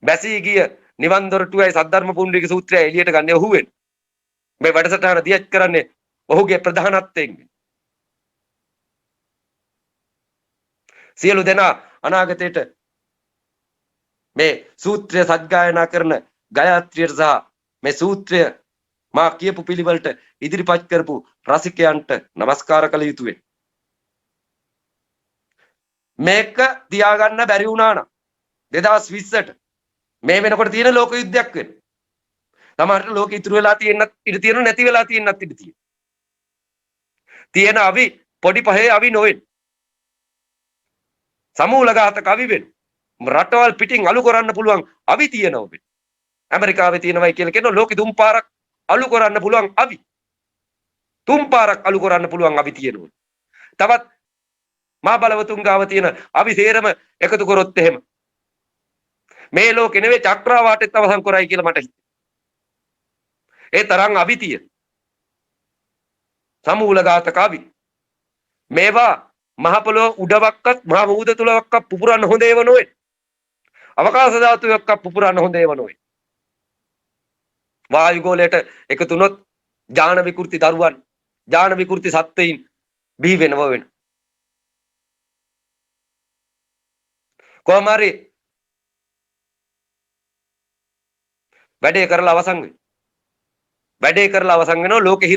බැසී ගිය නිවන් දොරටුවයි සද්ධර්ම පුණ්ඩික සූත්‍රය එළියට ගන්න ඔහු වෙන. මේ වැඩසටහන දියත් කරන්නේ ඔහුගේ ප්‍රධානත්වයෙන්. සියලු දෙනා අනාගතයට මේ සූත්‍රය සජ්ජායනා කරන ගයාත්‍රියට සහ මේ සූත්‍රය මා කියපු පිළිවෙලට ඉදිරිපත් කරපු රසිකයන්ට নমස්කාර කළ යුතුය. මේක තියාගන්න බැරි වුණා නම් 2020ට මේ වෙනකොට තියෙන ලෝක යුද්ධයක් වෙන. සමහරට ලෝක ඉතුරු වෙලා තියෙන්නත් ඉඩ තියෙන නැති වෙලා තියෙන්නත් ඉඩ තියෙන. තියෙන අවි පොඩි පහේ අවි නොවෙන. සමූල ඝාතක අවි වෙන. රටවල් පිටින් අලු කරන්න පුළුවන් අවි තියෙනවා වෙන. ඇමරිකාවේ තියෙනවයි කියලා කියන ලෝකෙ තුන් පාරක් අලු කරන්න පුළුවන් අවි. තුන් පාරක් අලු කරන්න පුළුවන් අවි තියෙනවා. තවත් මහා බලවතුන් ගාව තියෙන අවි සේරම එකතු කරොත් එහෙම මේ ලෝකෙ නෙවෙයි චක්‍රාවාටෙත් අවසන් කරයි කියලා මට හිතෙනවා. ඒ තරම් අවි තියෙන. සමූල ඝාතක අවි. මේවා මහ පොළොව උඩවක්වත් මහ මුහුද තුලවක්වත් පුපුරන්න හොඳ ඒවා නොවේ. අවකාශ ධාතුවක්වත් පුපුරන්න හොඳ ඒවා නොවේ. වායුගෝලයට එකතු වුණොත් ඥාන විකෘති දරුවන් ඥාන විකෘති සත්ත්වයින් බිහි වෙනව වෙන. කොහමරි වැඩේ කරලා අවසන් වෙනවා. වැඩේ කරලා අවසන් වෙනවා ලෝකෙ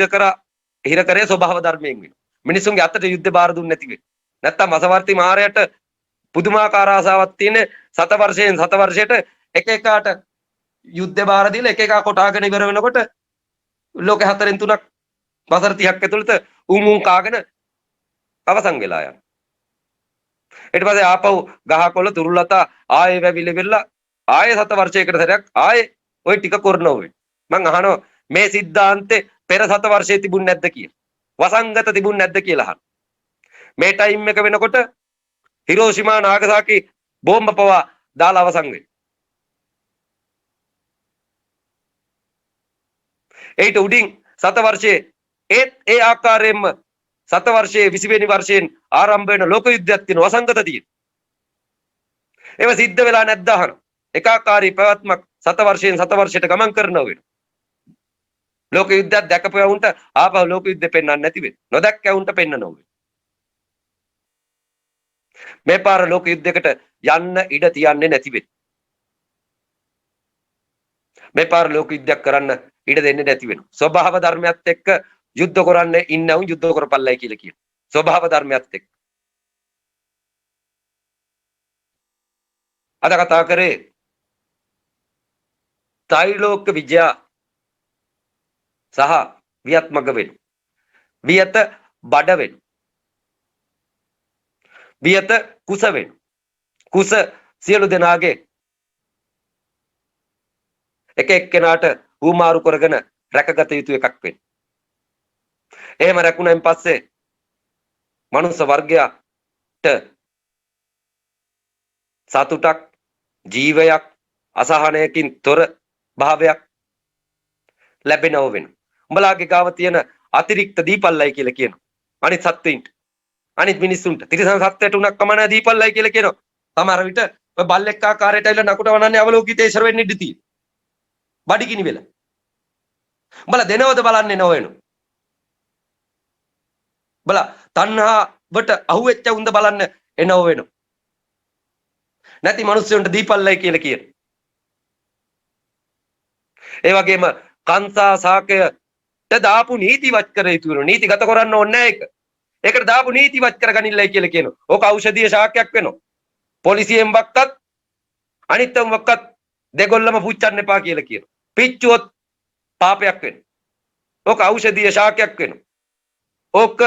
හිර කරේ ස්වභාව ධර්මයෙන් වෙනවා. මිනිසුන්ගේ අතට යුද්ධ බාර දුන්නේ නැති වෙයි. නැත්තම් අසවර්ති මාරයට පුදුමාකාර ආසාවක් තියෙන සත වර්ෂයට එක එකාට යුද්ධ බාර දීලා එක එකා කොටාගෙන ඉවර වෙනකොට ලෝකෙ 4න් 3ක් වසර 30ක් ඇතුළත උන් කාගෙන අවසන් වෙලා යනවා. ඊට පස්සේ ආපහු ගහකොළ තුරුලතා ආයේ වැවිලිවිලා ආයේ සත වර්ෂයකට සැරයක් ආයේ ওই ටික කරනවා වෙයි. මං අහනවා මේ સિદ્ધාන්තේ පෙර සත වර්ෂයේ තිබුණ නැද්ද කියලා. වසංගත තිබුණ නැද්ද කියලා අහනවා. මේ ටයිම් එක වෙනකොට හිරෝෂිමා නාගසාකි බෝම්බ පවා දාලා අවසන් වෙන්නේ. ඒට උඩින් 7 වර්ෂයේ ඒත් ඒ ආකාරයෙන්ම 7 වර්ෂයේ 20 වෙනි වර්ෂයෙන් ආරම්භ වෙන ලෝක යුද්ධයක් තියෙන වසංගත තියෙන. ඒව සිද්ධ වෙලා නැද්ද අහන. ඒකාකාරී පැවැත්මක් 7 වර්ෂයෙන් 7 වර්ෂයට ගමන් කරනවා වෙන. ලෝක යුද්ධයක් දැකපුවුන්ට ආපහු ලෝක යුද්ධෙ පෙන්වන්න නැති වෙන. නොදැක්කවුන්ට පෙන්වනවා වෙන. මේ පාර ලෝක යුද්ධයකට යන්න ඉඩ තියන්නේ නැති වෙන. මේ පාර ලෝක යුද්ධයක් කරන්න ඉඩ දෙන්නේ නැති වෙනවා. ස්වභාව ධර්මයත් එක්ක යුද්ධ කරන්නේ ඉන්නවුන් යුද්ධ කරපල්ලයි කියලා කියන. ස්වභාව ධර්මයත් එක්ක. අද කතා කරේ ත්‍රිලෝක විජය සහ වියත්මග වෙන. වියත බඩ වෙන. වියත කුස වෙන. කුස සියලු දෙනාගේ එක එක්කෙනාට හුමාරු කරගෙන රැකගත යුතු එකක් වෙන. එහෙම රැකුණෙන් පස්සේ මනුස්ස වර්ගයාට සතුටක් ජීවයක් අසහනයකින් තොර භාවයක් ලැබෙනව වෙන. උඹලාගේ ගාව තියෙන අතිරික්ත දීපල්ලයි කියලා කියනවා. අනිත් සත්ත්වයින්ට අනිත් මිනිස්සුන්ට තිරිසන් සත්ත්වයට උනක් කමන දීපල්ලයි කියලා කියනවා. සමහර විට ඔය බල්ලෙක් ආකාරයට ඇවිල්ලා නකුට වනන්නේ අවලෝකිතේශර වෙන්න ඉඩ තියෙනවා. බඩගිනි වෙලා. උඹලා දෙනවද බලන්නේ නොවෙනු. බලා තණ්හාවට අහුවෙච්ච උන්ද බලන්න එනව වෙනු. නැති මිනිස්සුන්ට දීපල්ලයි කියලා කියන. ඒ වගේම කංසා සාකයට දාපු නීතිවත් කර යුතු වෙනවා. නීතිගත කරන්න ඕනේ නැහැ ඒක. ඒකට දාපු නීතිවත් කරගනින්නයි කියලා කියනවා. ඕක ඖෂධීය ශාකයක් වෙනවා. පොලිසියෙන් වක්කත් අනිත්ම වක්කත් දෙගොල්ලම පුච්චන්න එපා කියලා කියනවා. පිච්චුවොත් පාපයක් වෙනවා. ඕක ඖෂධීය ශාකයක් වෙනවා. ඕක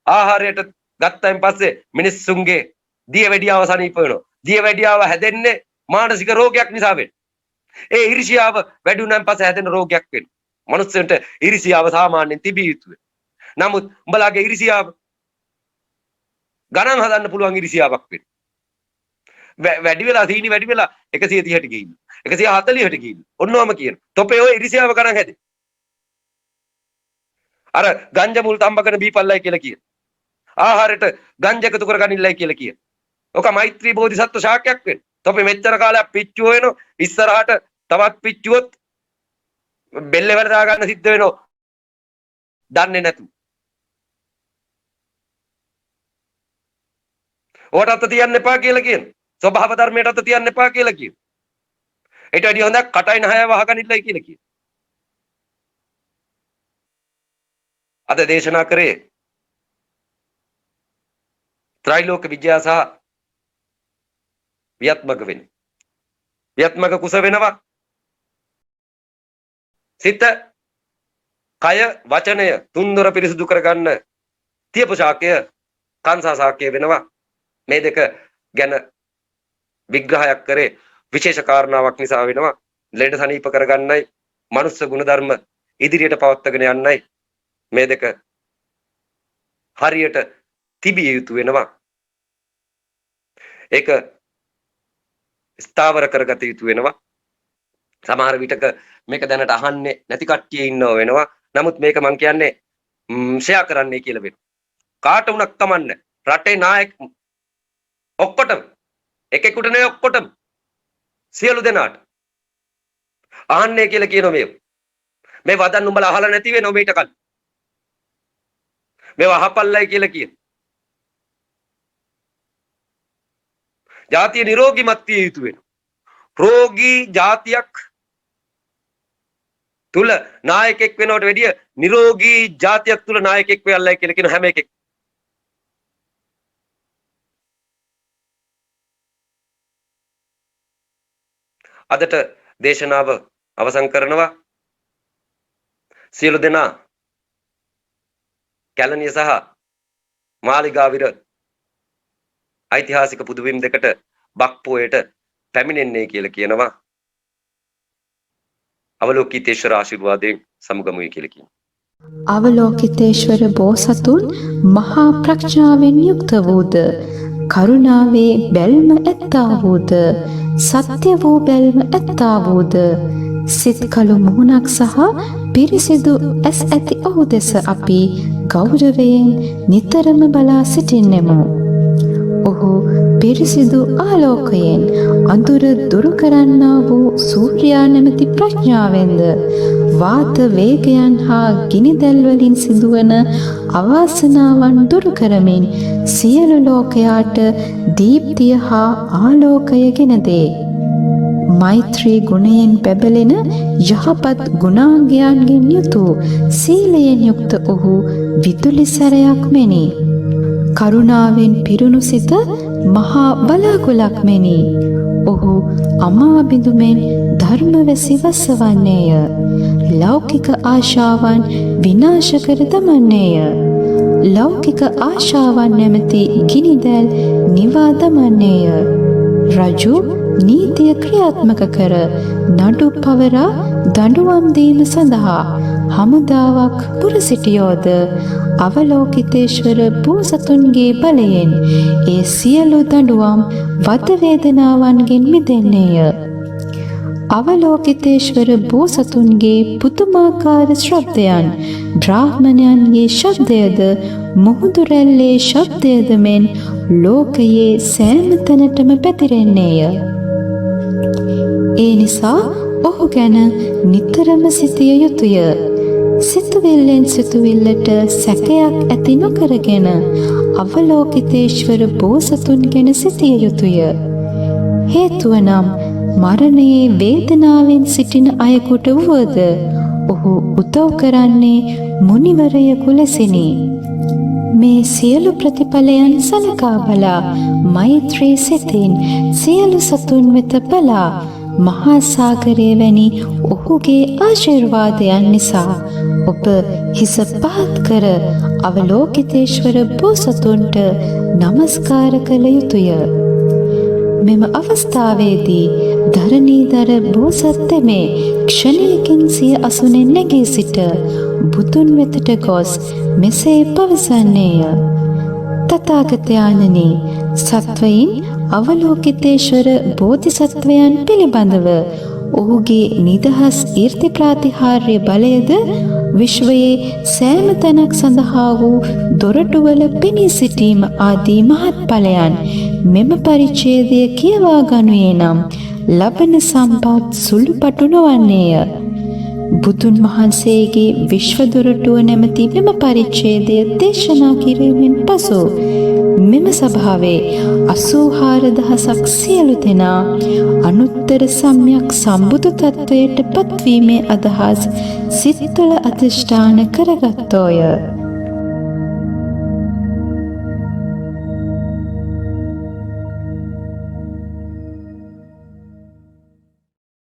ආහාරයට ගත්තයින් පස්සේ මිනිස්සුන්ගේ දියවැඩියාව සනීප වෙනවා. දියවැඩියාව හැදෙන්නේ මානසික රෝගයක් නිසා වෙන්නේ. ඒ ඊර්ෂ්‍යාව වැඩි වුණාන් පස්සේ හැදෙන රෝගයක් වෙනවා. මනුස්සයන්ට ඊර්ෂ්‍යාව සාමාන්‍යයෙන් තිබිය යුතුයි. නමුත් උඹලාගේ ඊර්ෂ්‍යාව ගණන් හදන්න පුළුවන් ඊර්ෂ්‍යාවක් වෙනවා. වැඩි වෙලා සීනි වැඩි වෙලා 130ට ගිහින් 140ට ගිහින් ඔන්නෝම කියන. තොපේ ඔය ඊර්ෂ්‍යාව ගණන් හැදේ. අර ගංජා මුල් තම්බගෙන බීපල්ලයි කියලා කියන. ආහාරයට ගංජා එකතු කරගනින්නයි කියලා කියන. ඔක මෛත්‍රී බෝධිසත්ව ශාකයක් වෙන. තොපේ මෙච්චර කාලයක් පිච්චුව වෙනෝ ඉස්සරහට තවත් පිච්චුවොත් බෙල්ලේ වැඩ දා ගන්න සිද්ධ වෙනෝ. දන්නේ නැතු. ඕකට අත තියන්න එපා කියලා කියන. ස්වභාව ධර්මයට අත තියන්න එපා කියලා කියන. ඊට වැඩිය හොඳක් කටයි නහය වහගනින්නයි කියලා කියන. අද දේශනා කරේ ත්‍රිලෝක විජය සහ වියත්මග වෙන. වියත්මග කුස වෙනවා. සිත, කය, වචනය තුන්දොර පිරිසුදු කරගන්න තියපු ශාකය කංසා ශාකය වෙනවා. මේ දෙක ගැන විග්‍රහයක් කරේ විශේෂ කාරණාවක් නිසා වෙනවා. ලෙඩ සනීප කරගන්නයි, මනුස්ස ගුණධර්ම ඉදිරියට පවත්වාගෙන යන්නයි මේ දෙක හරියට තිබිය යුතු වෙනවා. ඒක ස්ථාවර කරගත යුතු වෙනවා. සමහර විටක මේක දැනට අහන්නේ නැති කට්ටිය ඉන්නව වෙනවා. නමුත් මේක මං කියන්නේ ෂෙයා කරන්නයි කියලා වෙනවා. කාට වුණක් කමන්න. රටේ නායක ඔක්කොටම එකෙකුට නේ ඔක්කොටම සියලු දෙනාට අහන්නේ කියලා කියනවා මේ. මේ වදන් උඹලා අහලා නැති වෙනව මේට කල්. මේවා අහපල්ලයි කියලා කියන. ජාතිය නිරෝගීමත් විය යුතු වෙනවා. රෝගී ජාතියක් තුල නායකෙක් වෙනවට වැඩිය නිරෝගී ජාතියක් තුල නායකෙක් වෙයල්ලයි කියලා කියන හැම එකෙක්. අදට දේශනාව අවසන් කරනවා. සියලු දෙනා කැලණිය සහ මාලිගාවිර ඓතිහාසික පුදුබිම් දෙකට බක්පෝයට පැමිණෙන්නේ කියලා කියනවා. අවලෝකිතේශ්වර ආශිර්වාදයෙන් සමුගමුයි කියලා කියනවා. අවලෝකිතේශ්වර බෝසතුන් මහා ප්‍රඥාවෙන් යුක්ත වූද කරුණාවේ බැල්ම ඇත්තා වූද සත්‍ය වූ බැල්ම ඇත්තා වූද සිත් කළු මුහුණක් සහ පිරිසිදු ඇස් ඇති ඔහු දෙස අපි ගෞරවයෙන් නිතරම බලා සිටින්නෙමු. ඔහු පිරිසිදු ආලෝකයෙන් අඳුර දුරු කරන්නා වූ සූර්යා නැමැති ප්‍රඥාවෙන්ද වාත වේගයන් හා ගිනිදැල් වලින් සිදුවන අවාසනාවන් දුරු කරමින් සියලු ලෝකයාට දීප්තිය හා ආලෝකය ගෙන දේ. මෛත්‍රී ගුණයෙන් බැබලෙන යහපත් ගුණාංගයන්ගෙන් යුතු සීලයෙන් යුක්ත ඔහු විදුලි සැරයක් මෙනි. කරුණාවෙන් පිරුණු සිත මහා බලාකුලක් මෙනි. ඔහු අමා බිඳුමෙන් ධර්මවැසි වසවන්නේය. ලෞකික ආශාවන් විනාශ කර දමන්නේය. ලෞකික ආශාවන් නැමැති ගිනිදැල් නිවා දමන්නේය. රජු නීතිය ක්‍රියාත්මක කර නඩු පවරා දඬුවම් දීම සඳහා හමුදාවක් පුර සිටියෝද අවලෝකිතේශ්වර බෝසතුන්ගේ බලයෙන් ඒ සියලු දඬුවම් වද වේදනාවන්ගෙන් මිදෙන්නේය. අවලෝකිතේශ්වර බෝසතුන්ගේ පුදුමාකාර ශබ්දයන් බ්‍රාහ්මණයන්ගේ ශබ්දයද මුහුදු රැල්ලේ ශබ්දයද මෙන් ලෝකයේ සෑම තැනටම පැතිරෙන්නේය. ඒ නිසා ඔහු ගැන නිතරම සිතිය යුතුය. සිතුවිල්ලෙන් සිතුවිල්ලට සැකයක් ඇති නොකරගෙන අවලෝකිතේශ්වර බෝසතුන් ගැන සිතිය යුතුය. හේතුව නම් මරණයේ වේදනාවෙන් සිටින අයෙකුට වුවද ඔහු උදව් කරන්නේ මුනිවරයෙකු ලෙසිනි. මේ සියලු ප්‍රතිඵලයන් සලකා බලා මෛත්‍රී සිතින් සියලු සතුන් වෙත බලා මහා සාගරය වැනි ඔහුගේ ආශිර්වාදයන් නිසා ඔබ හිස පහත් කර අවලෝකිතේශ්වර බෝසතුන්ට නමස්කාර කළ යුතුය. මෙම අවස්ථාවේදී ධරණීධර බෝසත් තෙමේ ක්ෂණයකින් සිය අසුනෙන් නැගී සිට බුදුන් වෙතට ගොස් මෙසේ පවසන්නේය. තථාගතයන්නි, සත්වයින් අවලෝකිතේශ්වර බෝධිසත්වයන් පිළිබඳව ඔහුගේ නිදහස් ඊර්ති ප්‍රාතිහාර්ය බලයද විශ්වයේ සෑම තැනක් සඳහා වූ දොරටුවල පෙනී සිටීම ආදී මහත්ඵලයන් මෙම පරිච්ඡේදය කියවා ගනුයේ නම් ලබන සම්පත් සුළුපටු නොවන්නේය. බුදුන් වහන්සේගේ විශ්ව දොරටුව නැමැති මෙම පරිච්ඡේදය දේශනා කිරීමෙන් පසු මෙම සභාවේ 84000ක් සියලු දෙනා අනුත්තර සම්‍යක් සම්බුදු තත්වයට පත්වීමේ අදහස් සිත්වල අධිෂ්ඨාන කරගත්තෝය.